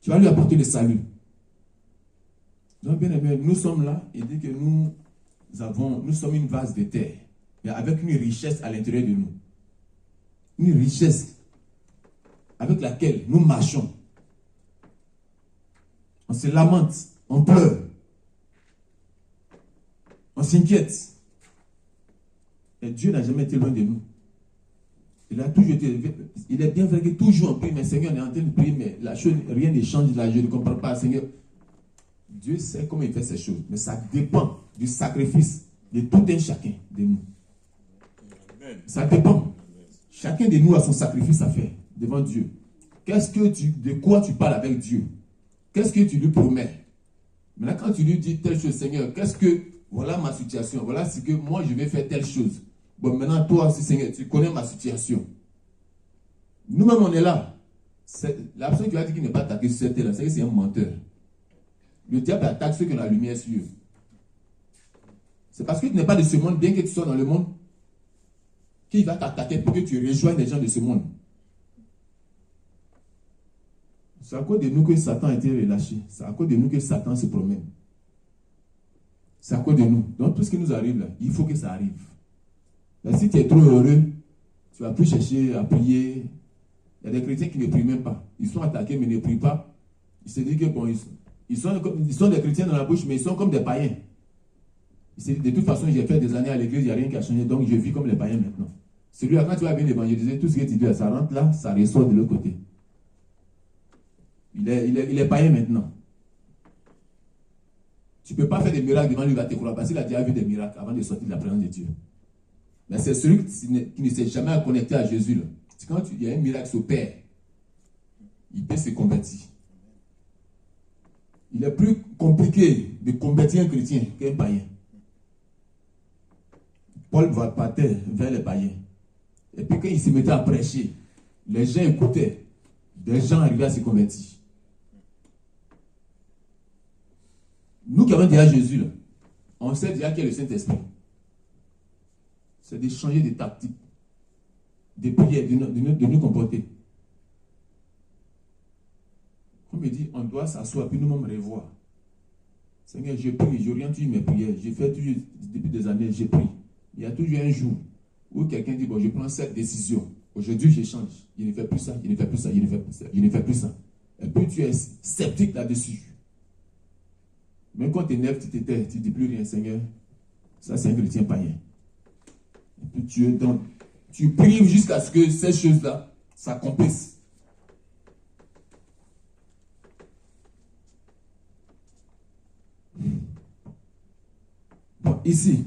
Tu vas lui apporter le salut. Donc, bien aimé, nous sommes là, et dit que nous sommes une vase de terre, mais avec une richesse à l'intérieur de nous. Une richesse avec laquelle nous marchons. On se lamente, on pleure, on s'inquiète. Et Dieu n'a jamais été loin de nous. Il a toujours été. Il est bien vrai que toujours on prie, mais Seigneur, on est en train de prier, mais la chose, rien ne change là, je ne comprends pas, Seigneur. Dieu sait comment il fait ces choses, mais ça dépend du sacrifice de tout un chacun de nous. Ça dépend. Chacun de nous a son sacrifice à faire devant Dieu. De quoi tu parles avec Dieu? Qu'est-ce que tu lui promets? Maintenant, quand tu lui dis telle chose, Seigneur, voilà ma situation, voilà ce que moi je vais faire telle chose. Bon, maintenant, toi aussi, Seigneur, tu connais ma situation. Nous-mêmes, on est là. La personne qui a dit qu'il n'est pas attaqué sur cette terre, c'est un menteur. Le diable attaque ceux qui ont la lumière sur eux. C'est parce que tu n'es pas de ce monde, bien que tu sois dans le monde, qu'il va t'attaquer pour que tu rejoignes les gens de ce monde. C'est à cause de nous que Satan a été relâché. C'est à cause de nous que Satan se promène. C'est à cause de nous. Donc tout ce qui nous arrive là, il faut que ça arrive. Mais si tu es trop heureux, tu vas plus chercher à prier. Il y a des chrétiens qui ne prient même pas. Ils sont attaqués mais ne prient pas. Ils se disent que bon, ils sont des chrétiens dans la bouche, mais ils sont comme des païens. Ils se disent, de toute façon, j'ai fait des années à l'église, il n'y a rien qui a changé, donc je vis comme les païens maintenant. Celui-là, quand tu vas venir évangéliser, tout ce que tu dis, ça rentre là, ça ressort de l'autre côté. Il est païen maintenant. Tu ne peux pas faire des miracles devant lui, il va te croire, parce qu'il a déjà vu des miracles avant de sortir de la présence de Dieu. Mais c'est celui qui ne s'est jamais connecté à Jésus. Là. C'est quand il y a un miracle s'opère, il peut se convertir. Il est plus compliqué de convertir un chrétien qu'un païen. Paul va partir vers les païens. Et puis quand il se mettait à prêcher, les gens écoutaient. Des gens arrivaient à se convertir. Nous qui avons déjà Jésus, là, on sait déjà qu'il y a le Saint-Esprit. C'est de changer de tactique, de prière, de nous comporter. Comme il dit, on doit s'asseoir puis nous-mêmes revoir. Seigneur, je prie, j'oriente mes prières. Je fais toujours, depuis des années, je prie. Il y a toujours un jour où quelqu'un dit, bon, je prends cette décision. Aujourd'hui, je change. Je ne fais plus ça, je ne fais plus ça, je ne fais plus ça, je ne fais plus ça. Et puis tu es sceptique là-dessus. Même quand tu t'énerves, tu t'étais, tu ne dis plus rien, Seigneur. Ça, c'est un chrétien païen. Et puis tu pries jusqu'à ce que ces choses-là s'accomplissent. Bon, ici,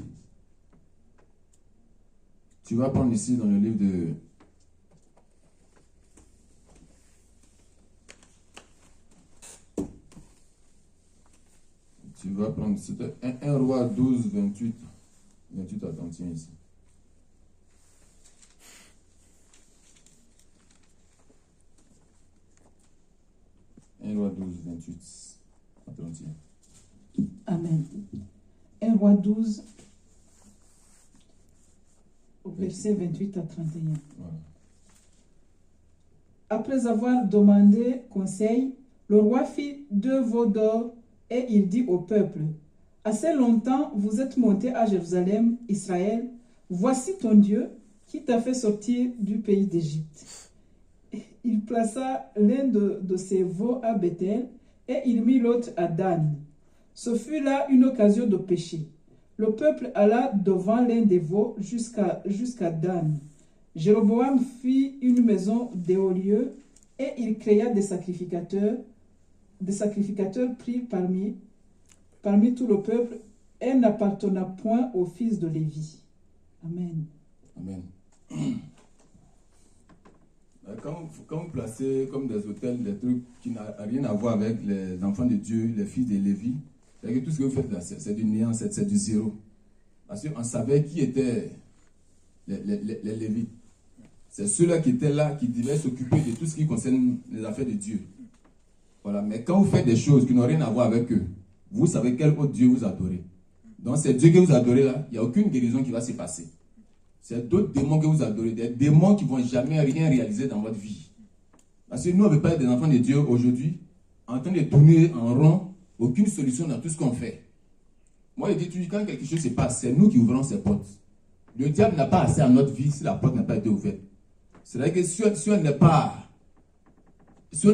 tu vas prendre ici dans le livre de... Tu vas prendre, c'était 1 Roi 12, 28. 28 à 31 ici. 1 Roi 12, 28 à 31. Amen. 1 Roi 12, au verset 28 à 31. Voilà. Après avoir demandé conseil, le roi fit 2 veaux d'or et il dit au peuple, « Assez longtemps vous êtes montés à Jérusalem, Israël. Voici ton Dieu qui t'a fait sortir du pays d'Égypte. » Il plaça l'un de ses veaux à Bethel et il mit l'autre à Dan. Ce fut là une occasion de péché. Le peuple alla devant l'un des veaux jusqu'à Dan. Jéroboam fit une maison des hauts lieux et il créa des sacrificateurs pris parmi tout le peuple et n'appartenant point aux fils de Lévi. Amen. Amen. Quand vous placez comme des hôtels, des trucs qui n'ont rien à voir avec les enfants de Dieu, les fils de Lévi, c'est que tout ce que vous faites là, c'est du néant, c'est du zéro. Parce qu'on savait qui étaient les Lévites. C'est ceux-là qui étaient là, qui devaient s'occuper de tout ce qui concerne les affaires de Dieu. Voilà. Mais quand vous faites des choses qui n'ont rien à voir avec eux, vous savez quel autre Dieu vous adorez. Donc c'est Dieu que vous adorez là, il n'y a aucune guérison qui va se passer. C'est d'autres démons que vous adorez, des démons qui ne vont jamais rien réaliser dans votre vie. Parce que nous, on ne veut pas être des enfants de Dieu aujourd'hui, en train de tourner en rond, aucune solution dans tout ce qu'on fait. Moi, je dis toujours, quand quelque chose se passe, c'est nous qui ouvrons ces portes. Le diable n'a pas assez à notre vie si la porte n'a pas été ouverte. C'est-à-dire que si on ne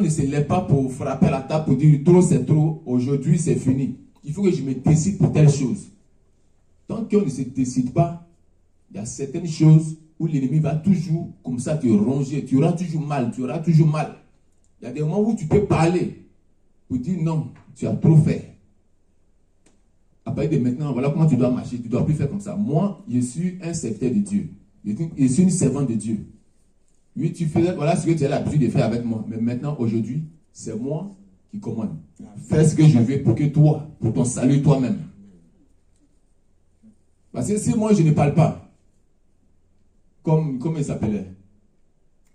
se lève pas pour frapper à la table pour dire trop c'est trop, aujourd'hui c'est fini. Il faut que je me décide pour telle chose. Tant qu'on ne se décide pas, il y a certaines choses où l'ennemi va toujours comme ça te ronger. Tu auras toujours mal, tu auras toujours mal. Il y a des moments où tu peux parler pour dire non, tu as trop fait. À partir de maintenant, voilà comment tu dois marcher. Tu ne dois plus faire comme ça. Moi, je suis un serviteur de Dieu. Je suis une servante de Dieu. Oui, tu faisais, voilà ce que tu as l'habitude de faire avec moi. Mais maintenant, aujourd'hui, c'est moi qui commande. Fais ce que je veux pour que toi, pour ton salut toi-même. Parce que si moi je ne parle pas, comme il s'appelait,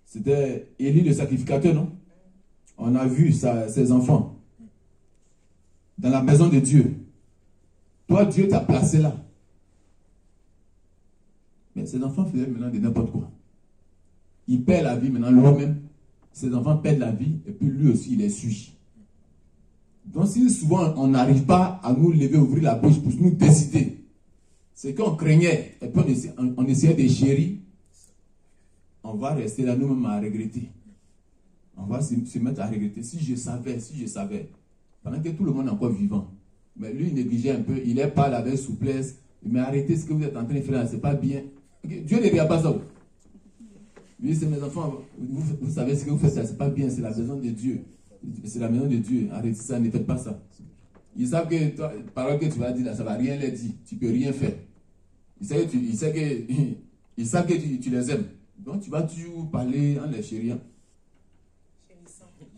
c'était Élie le sacrificateur, non? On a vu ses enfants dans la maison de Dieu. Toi, Dieu t'a placé là. Mais ses enfants faisaient maintenant de n'importe quoi. Il perd la vie maintenant lui-même. Ses enfants perdent la vie et puis lui aussi il est suit. Donc si souvent on n'arrive pas à nous lever, ouvrir la bouche pour nous décider, c'est qu'on craignait et puis on essayait de chérir, on va rester là nous-mêmes à regretter. On va se mettre à regretter. Si je savais, pendant que tout le monde est encore vivant. Mais lui il négligeait un peu, il est pas là avec souplesse. Mais arrêtez ce que vous êtes en train de faire là, c'est pas bien. Dieu ne regarde pas ça. Oui, c'est mes enfants, vous savez ce que vous faites, ça, c'est pas bien, c'est la maison de Dieu. C'est la maison de Dieu, arrêtez ça, ne faites pas ça. Ils savent que toi, la parole que tu vas dire là, ça ne va rien leur dire, tu ne peux rien faire. Ils savent que tu les aimes. Donc tu vas toujours parler en les chériant.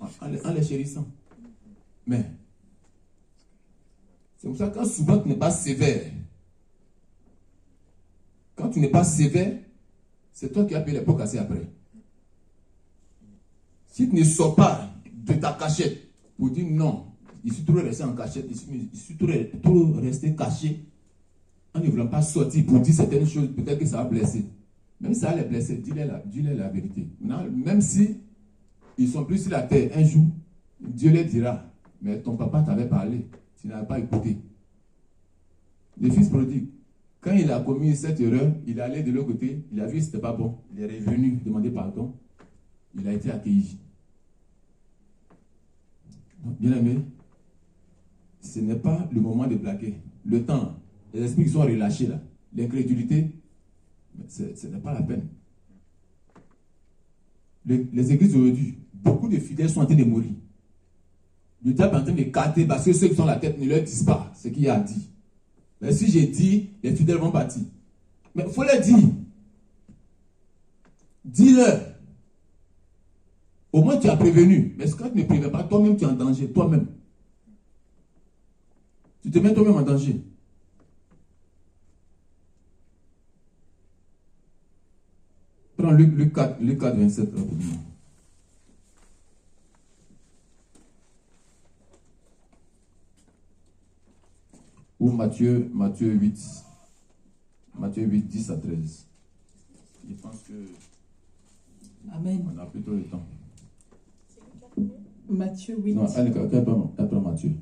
En les chérissant. Mais, c'est comme ça, quand souvent tu n'es pas sévère, quand tu n'es pas sévère, c'est toi qui as payé les pots cassés après. Si tu ne sors pas de ta cachette pour dire non, je suis trop resté en cachette, je suis trop resté caché, en ne voulant pas sortir pour dire certaines choses, peut-être que ça va blesser. Même si ça va les blesser, dis-leur la vérité. Maintenant, même si ils sont plus sur la terre, un jour, Dieu leur dira, mais ton papa t'avait parlé, tu n'avais pas écouté. Le fils prodigue, quand il a commis cette erreur, il est allé de l'autre côté, il a vu que ce n'était pas bon, il est revenu demander pardon, il a été accueilli. Bien aimé, ce n'est pas le moment de plaquer. Le temps, les esprits qui sont relâchés là, l'incrédulité, ce n'est pas la peine. Les églises aujourd'hui, beaucoup de fidèles sont en train de mourir. Le diable est en train de carter parce que ceux qui sont à la tête ne leur disent pas ce qu'il a dit. Mais si j'ai dit, les fidèles vont partir. Mais il faut leur dire. Dis-leur. Au moins tu as prévenu. Mais quand tu ne préviens pas, toi-même tu es en danger. Toi-même. Tu te mets toi-même en danger. Prends Luc 4, 27 rapidement. Ou Matthieu 8. Matthieu 8, 10 à 13. Je pense que Amen. on a plutôt le temps. Matthieu 8. Non, après Matthieu.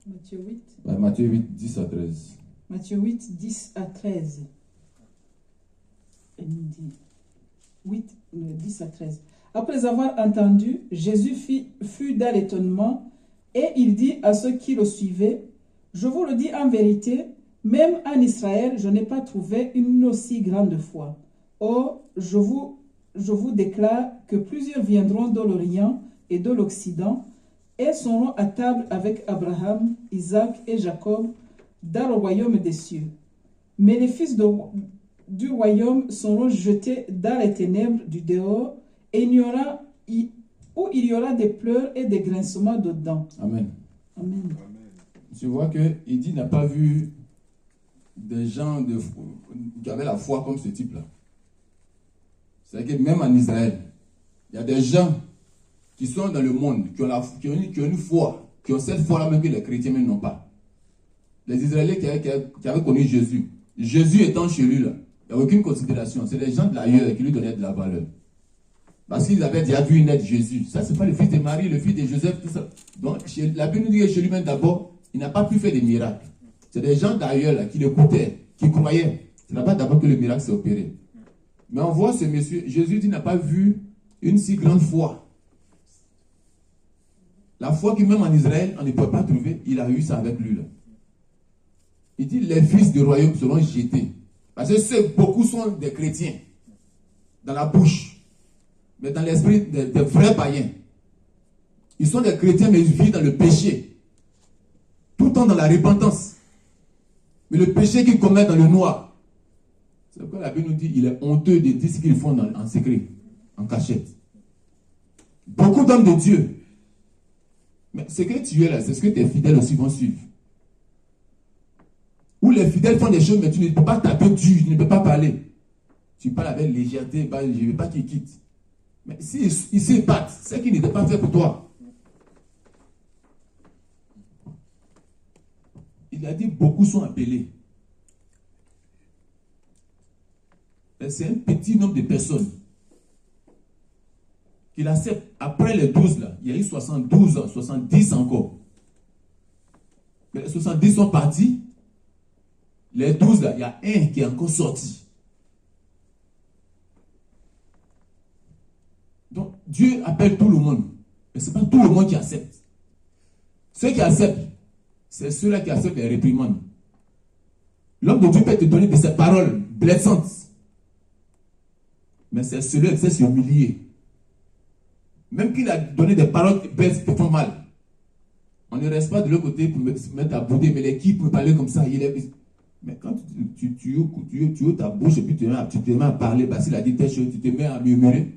Matthieu 8. Matthieu 8, 10 à 13. Matthieu 8, 10 à 13. Il nous dit 8, 10 à 13. Après avoir entendu, Jésus fut dans l'étonnement et il dit à ceux qui le suivaient, je vous le dis en vérité, même en Israël, je n'ai pas trouvé une aussi grande foi. Or, je vous déclare que plusieurs viendront de l'Orient et de l'Occident et seront à table avec Abraham, Isaac et Jacob dans le royaume des cieux. Mais les fils du royaume seront jetés dans les ténèbres du dehors et il y aura des pleurs et des grincements de dents. Amen. Amen. Tu vois qu'il dit n'a pas vu des gens qui avaient la foi comme ce type-là. C'est-à-dire que même en Israël, il y a des gens qui sont dans le monde, qui ont une foi, qui ont cette foi-là même que les chrétiens même n'ont pas. Les Israéliens qui avaient connu Jésus, Jésus étant chez lui, là, il n'y a aucune considération. C'est les gens de l'ailleurs qui lui donnaient de la valeur. Parce qu'ils avaient déjà vu naître Jésus. Ça, c'est pas le fils de Marie, le fils de Joseph, tout ça. Donc, la Bible nous dit que chez lui-même d'abord, il n'a pas pu faire des miracles. C'est des gens d'ailleurs là, qui l'écoutaient, qui croyaient. Ce n'est pas d'abord que le miracle s'est opéré. Mais on voit ce monsieur, Jésus dit, n'a pas vu une si grande foi. La foi qui même en Israël, on ne peut pas trouver, il a eu ça avec lui. Là. Il dit, les fils du royaume seront jetés. Parce que beaucoup sont des chrétiens, dans la bouche, mais dans l'esprit des vrais païens. Ils sont des chrétiens, mais ils vivent dans le péché. Tout le temps dans la repentance. Mais le péché qu'ils commettent dans le noir, c'est pourquoi la Bible nous dit il est honteux de dire ce qu'ils font en secret, en cachette. Beaucoup d'hommes de Dieu. Mais ce que tu es là, c'est ce que tes fidèles aussi vont suivre. Où les fidèles font des choses, mais tu ne peux pas taper dur, tu ne peux pas parler. Tu parles avec légèreté, je ne veux pas qu'ils quittent. Mais s'ils se battent, c'est qu'ils n'étaient pas faits pour toi. Il a dit beaucoup sont appelés. C'est un petit nombre de personnes qu'il accepte. Après les 12 là, il y a eu 72 ans, 70 encore. Mais les 70 sont partis. Les 12 là, il y a un qui est encore sorti. Donc Dieu appelle tout le monde. Mais ce n'est pas tout le monde qui accepte. Ceux qui acceptent, c'est ceux-là qui acceptent les réprimandes. L'homme de Dieu peut te donner de ces paroles blessantes. Mais c'est celui qui sait s'humilier. Même qu'il a donné des paroles bêtes qui te font mal. On ne reste pas de l'autre côté pour se mettre à bouder, mais l'équipe peut parler comme ça. Mais quand tu ouvres ta bouche et puis tu te mets à parler, parce qu'il a dit telle chose, tu te mets à murmurer,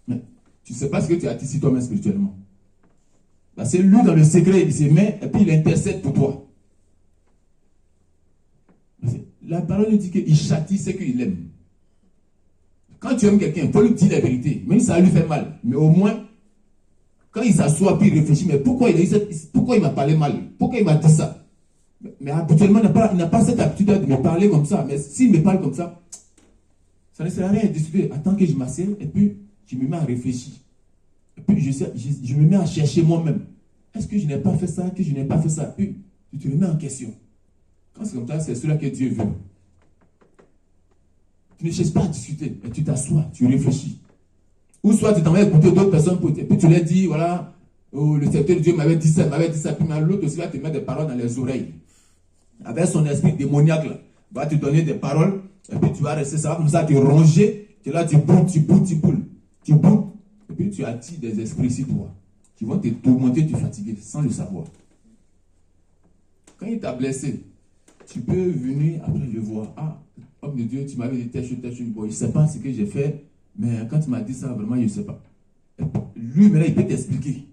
mais tu ne sais pas ce que tu as dit si toi-même spirituellement. Parce que lui, dans le secret, il se met et puis il intercède pour toi. La parole nous dit qu'il châtie ce qu'il aime. Quand tu aimes quelqu'un, il faut lui dire la vérité. Même si ça lui fait mal. Mais au moins, quand il s'assoit puis il réfléchit, mais pourquoi il m'a parlé mal? Pourquoi il m'a dit ça? Mais habituellement, il n'a pas cette habitude de me parler comme ça. Mais s'il me parle comme ça, ça ne sert à rien de discuter. Attends que je m'assieds et puis je me mets à réfléchir. Et puis je me mets à chercher moi-même. Est-ce que je n'ai pas fait ça? Que je n'ai pas fait ça? Puis tu te remets en question. Quand c'est comme ça, c'est cela que Dieu veut. Tu ne cherches pas à discuter, mais tu t'assois, tu réfléchis. Ou soit tu t'en vas écouter d'autres personnes, et puis tu leur dis, voilà, oh, le Seigneur de Dieu m'avait dit ça, puis l'autre aussi va te mettre des paroles dans les oreilles. Avec son esprit démoniaque, là, va te donner des paroles, et puis tu vas rester, ça va comme ça te ronger, tu es là, tu boutes, et puis tu attires des esprits sur toi, qui vont te tourmenter, te fatiguer, sans le savoir. Quand il t'a blessé, tu peux venir, après le voir, ah, homme de Dieu, tu m'avais dit telle chose, bon, je ne sais pas ce que j'ai fait, mais quand tu m'as dit ça, vraiment, je ne sais pas. Lui, maintenant, il peut t'expliquer.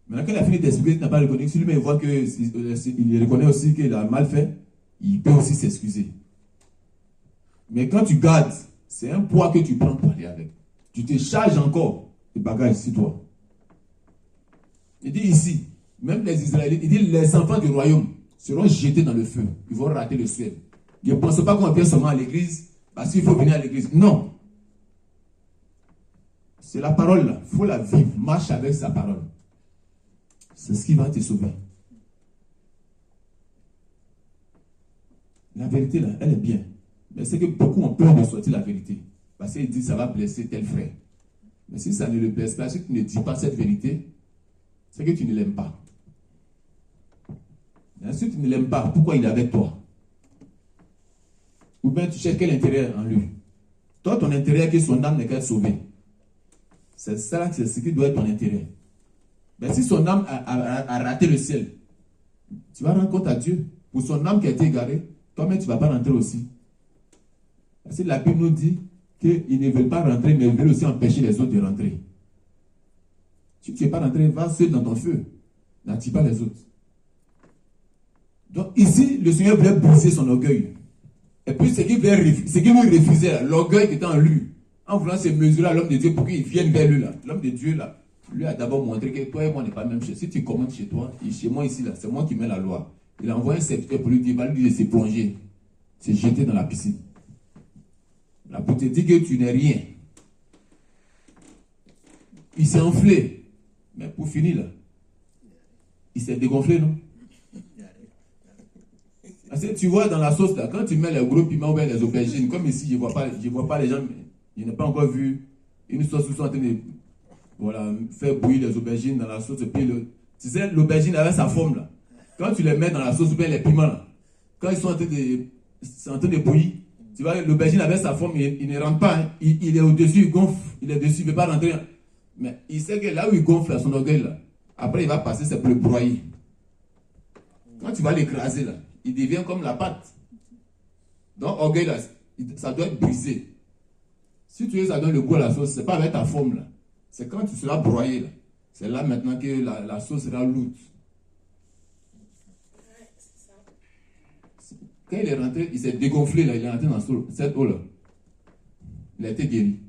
Maintenant, quand il a fini d'expliquer, tu n'as pas reconnu. Si lui-même voit qu'il reconnaît aussi qu'il a mal fait, il peut aussi s'excuser. Mais quand tu gardes, c'est un poids que tu prends pour aller avec. Tu te charges encore de bagages sur toi. Il dit ici, Même les Israélites, il dit les enfants du royaume seront jetés dans le feu. Ils vont rater le ciel. Ne pensez pas qu'on vient seulement à l'église parce qu'il faut venir à l'église. Non. C'est la parole là. Il faut la vivre. Marche avec sa parole. C'est ce qui va te sauver. La vérité là, elle est bien. Mais c'est que beaucoup ont peur de sortir la vérité. Parce qu'ils disent ça va blesser tel frère. Mais si ça ne le blesse pas, si tu ne dis pas cette vérité, c'est que tu ne l'aimes pas. Et si tu ne l'aimes pas, pourquoi il est avec toi? Ou bien tu cherches quel intérêt en lui? Toi, ton intérêt est que son âme n'est qu'à être sauvée. C'est ça, c'est ce qui doit être ton intérêt. Mais si son âme a raté le ciel, tu vas rendre compte à Dieu. Pour son âme qui a été égarée, toi-même tu ne vas pas rentrer aussi. Parce que la Bible nous dit qu'ils ne veulent pas rentrer, mais ils veulent aussi empêcher les autres de rentrer. Si tu n'es pas rentré, va seul dans ton feu. N'attire pas les autres. Donc ici, le Seigneur voulait briser son orgueil. Et puis ce qu'il lui refusait, l'orgueil qui était en lui, en voulant se mesurer à l'homme de Dieu pour qu'il vienne vers lui, là. L'homme de Dieu, là, lui a d'abord montré que toi et moi, on n'est pas même chose. Si tu commandes chez toi, et chez moi ici, là, c'est moi qui mets la loi. Il a envoyé un serviteur pour lui dire, va lui dire de se plonger, se jeter dans la piscine. Là, pour te dire que tu n'es rien. Il s'est enflé. Mais pour finir, là, il s'est dégonflé, non? Parce que tu vois dans la sauce, là, quand tu mets les gros piments ou les aubergines, comme ici, je ne vois pas les gens, je n'ai pas encore vu une sauce où ils sont en train de faire bouillir les aubergines dans la sauce. Puis tu sais, l'aubergine avait sa forme, là. Quand tu les mets dans la sauce ou bien les piments, là, quand ils sont en train de bouillir, tu vois, l'aubergine avait sa forme, il ne rentre pas, hein. Il est au-dessus, il gonfle, il est dessus, il ne veut pas rentrer. Mais il sait que là où il gonfle, là, son orgueil, là, après il va passer, c'est pour le broyer. Quand tu vas l'écraser, là, il devient comme la pâte. Donc, orgueil, là, ça doit être brisé. Si tu veux, ça donne le goût à la sauce, ce n'est pas avec ta forme, là. C'est quand tu seras broyé, là. C'est là maintenant que la sauce sera lourde. Quand il est rentré, il s'est dégonflé, là, il est rentré dans cette eau-là. Il a été guéri.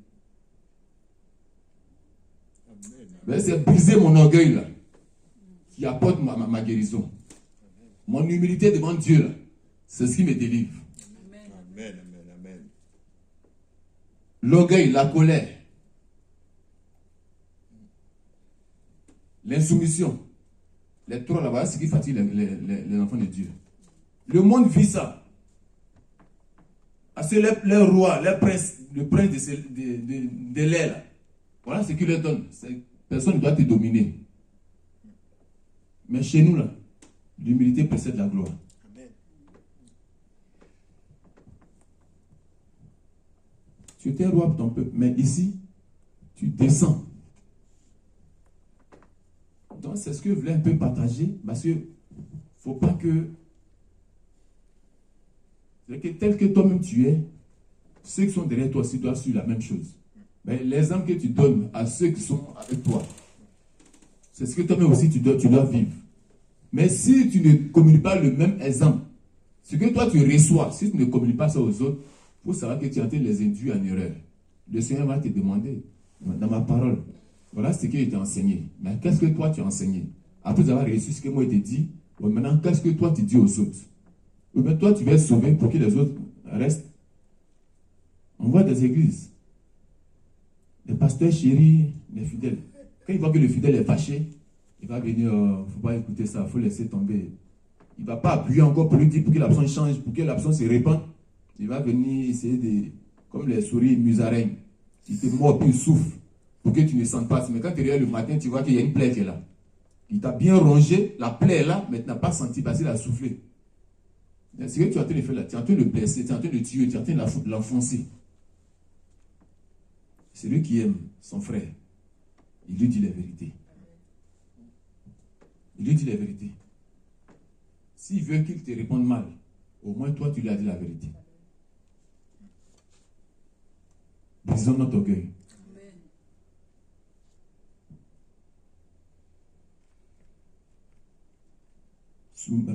Mais c'est briser mon orgueil, là, qui apporte ma guérison. Mon humilité devant Dieu, là, c'est ce qui me délivre. Amen, amen, amen. L'orgueil, la colère, l'insoumission, les trois là-bas, c'est ce qui fatigue les enfants de Dieu. Le monde vit ça. Parce que les rois, les princes, le prince de l'air, là, voilà ce qu'il leur donne. Personne ne doit te dominer. Mais chez nous, là, l'humilité précède la gloire. Amen. Tu étais roi pour ton peuple, mais ici, tu descends. Donc, c'est ce que je voulais un peu partager, parce que faut pas que tel que toi-même tu es, ceux qui sont derrière toi aussi doivent suivre la même chose. Mais l'exemple que tu donnes à ceux qui sont avec toi, c'est ce que toi-même aussi tu dois vivre. Mais si tu ne communiques pas le même exemple, ce que toi tu reçois, si tu ne communiques pas ça aux autres, il faut savoir que tu es en train de les induire en erreur. Le Seigneur va te demander, dans ma parole, voilà ce qu'il t'a enseigné. Mais qu'est-ce que toi tu as enseigné? Après avoir reçu ce que moi je t'ai dit, maintenant qu'est-ce que toi tu dis aux autres? Ou bien toi tu vas être sauvé pour que les autres restent. On voit des églises, les pasteurs chéris, les fidèles. Quand ils voient que le fidèle est fâché, il va venir, il ne faut pas écouter ça, il faut laisser tomber. Il ne va pas appuyer encore pour lui dire pour que l'absence change, pour que l'absence se répande. Il va venir essayer de, comme les souris musaraignes, il te mord puis il souffle pour que tu ne sentes pas. Mais quand tu regardes le matin, tu vois qu'il y a une plaie qui est là. Il t'a bien rongé, la plaie est là, mais tu n'as pas senti parce qu'il a soufflé. Ce que tu es en train de faire là, tu es en train de le blesser, tu es en train de le tuer, tu es en train de l'enfoncer. C'est lui qui aime son frère. Il lui dit la vérité. Il lui dit la vérité. S'il veut qu'il te réponde mal, au moins toi tu lui as dit la vérité. Brisons notre orgueil.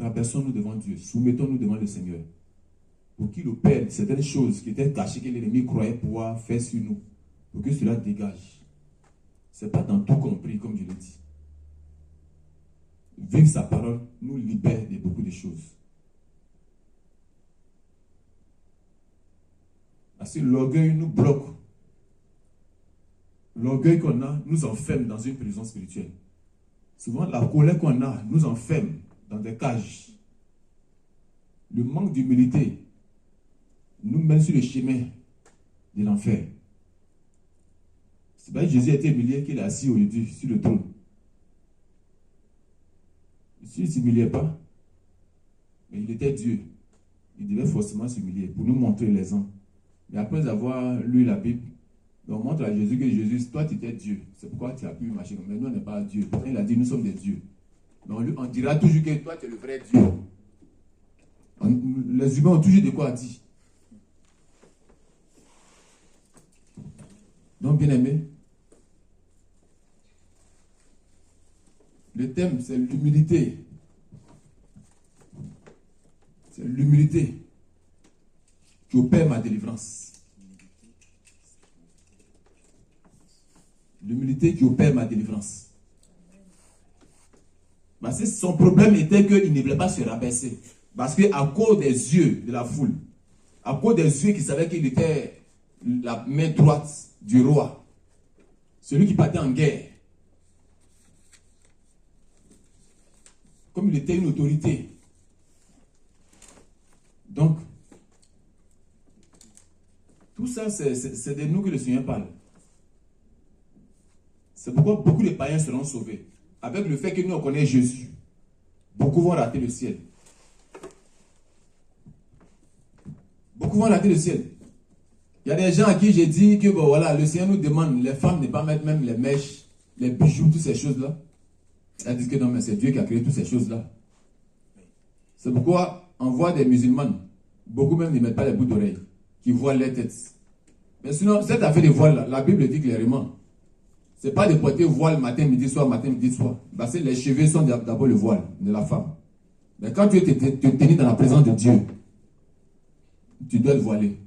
Rabaissons-nous devant Dieu, soumettons-nous devant le Seigneur, pour qu'il opère certaines choses qui étaient cachées que l'ennemi croyait pouvoir faire sur nous, pour que cela dégage. Ce n'est pas dans tout compris, comme je l'ai dit. vivre sa parole nous libère de beaucoup de choses. Parce que l'orgueil nous bloque. L'orgueil qu'on a nous enferme dans une prison spirituelle. Souvent, la colère qu'on a nous enferme dans des cages. Le manque d'humilité nous mène sur le chemin de l'enfer. C'est pas Jésus a été humilié qu'il est assis aujourd'hui sur le trône. S'il ne s'humiliait pas, mais il était Dieu. Il devait forcément s'humilier pour nous montrer l'exemple. Mais après avoir lu la Bible, on montre à Jésus que Jésus, toi tu étais Dieu. C'est pourquoi tu as pu marcher comme ça. Mais nous on n'est pas Dieu. Il a dit nous sommes des dieux. Mais on dira toujours que toi tu es le vrai Dieu. Les humains ont toujours de quoi dire. Donc bien aimé, le thème c'est l'humilité. C'est l'humilité qui opère ma délivrance. L'humilité qui opère ma délivrance. Parce que son problème était qu'il ne voulait pas se rabaisser. Parce qu'à cause des yeux de la foule, à cause des yeux qui savaient qu'il était la main droite du roi, celui qui partait en guerre, comme il était une autorité. Donc, tout ça, c'est de nous que le Seigneur parle. C'est pourquoi beaucoup de païens seront sauvés. Avec le fait que nous, on connaît Jésus, beaucoup vont rater le ciel. Beaucoup vont rater le ciel. Il y a des gens à qui j'ai dit que bon, voilà, le Seigneur nous demande, les femmes ne pas mettre même les mèches, les bijoux, toutes ces choses-là. Elles disent que non, mais c'est Dieu qui a créé toutes ces choses-là. C'est pourquoi on voit des musulmanes, beaucoup même ne mettent pas les bouts d'oreilles, qui voilent les têtes. Mais sinon, cette affaire de voile, la Bible dit clairement, ce n'est pas de porter voile matin, midi, soir, parce que les cheveux sont d'abord le voile de la femme. Mais quand tu es tenu dans la présence de Dieu, tu dois le voiler.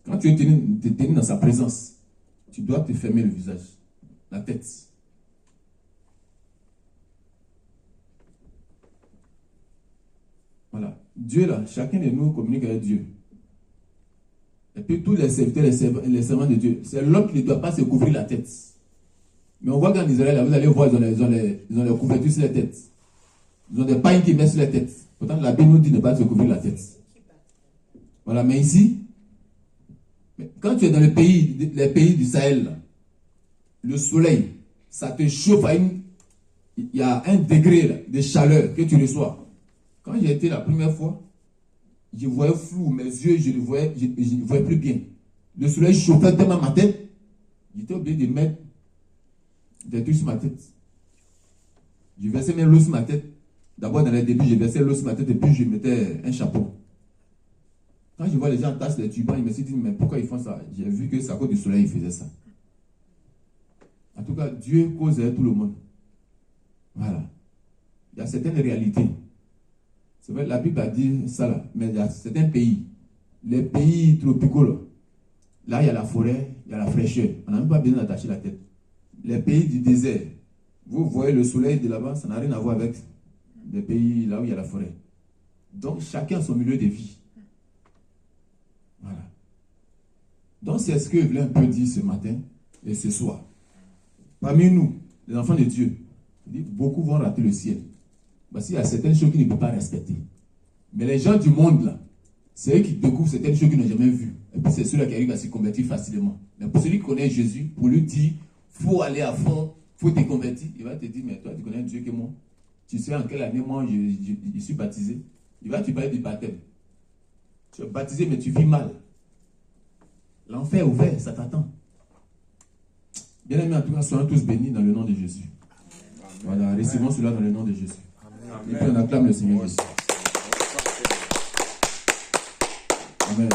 Quand tu es tenu dans sa présence, tu dois te fermer le visage, la tête. Voilà. Dieu là, chacun de nous communique avec Dieu. Et puis tous les serviteurs, les servants de Dieu, c'est l'homme qui ne doit pas se couvrir la tête. Mais on voit qu'en Israël, là, vous allez voir, ils ont les couvertures sur la tête. Ils ont des pailles qui mettent sur la tête. Pourtant, la Bible nous dit de ne pas se couvrir la tête. Voilà, mais ici, quand tu es dans les pays du Sahel, là, le soleil, ça te chauffe il y a un degré là, de chaleur que tu reçois. Quand j'ai été la première fois, je voyais flou, mes yeux, je ne voyais plus bien. Le soleil chauffait tellement ma tête, j'étais obligé de mettre des trucs sur ma tête. Je versais même l'eau sur ma tête. D'abord, dans les débuts, je versais l'eau sur ma tête et puis je mettais un chapeau. Quand je vois les gens tasser les turbans, je me suis dit, mais pourquoi ils font ça? J'ai vu que c'est à cause du soleil qu'ils faisaient ça. En tout cas, Dieu cause avec tout le monde. Voilà. Il y a certaines réalités. C'est vrai, la Bible a dit ça là, mais il y a certains pays, les pays tropicaux, là il y a la forêt, il y a la fraîcheur, on n'a même pas besoin d'attacher la tête. Les pays du désert, vous voyez le soleil de là-bas, ça n'a rien à voir avec les pays là où il y a la forêt. Donc chacun a son milieu de vie. Voilà. Donc c'est ce que je voulais un peu dire ce matin et ce soir. Parmi nous, les enfants de Dieu, beaucoup vont rater le ciel. Parce qu'il y a certaines choses qu'ils ne peuvent pas respecter. Mais les gens du monde, là, c'est eux qui découvrent certaines choses qu'ils n'ont jamais vues. Et puis c'est ceux-là qui arrivent à se convertir facilement. Mais pour celui qui connaît Jésus, pour lui dire, il faut aller à fond, il faut te convertir, il va te dire, mais toi, tu connais un Dieu que moi. Tu sais en quelle année, moi, je suis baptisé. Il va te parler du baptême. Tu es baptisé, mais tu vis mal. L'enfer est ouvert, ça t'attend. Bien aimé, en tout cas, soyons tous bénis dans le nom de Jésus. Voilà, recevons cela dans le nom de Jésus. Et puis on acclame le Seigneur Jésus. Amen.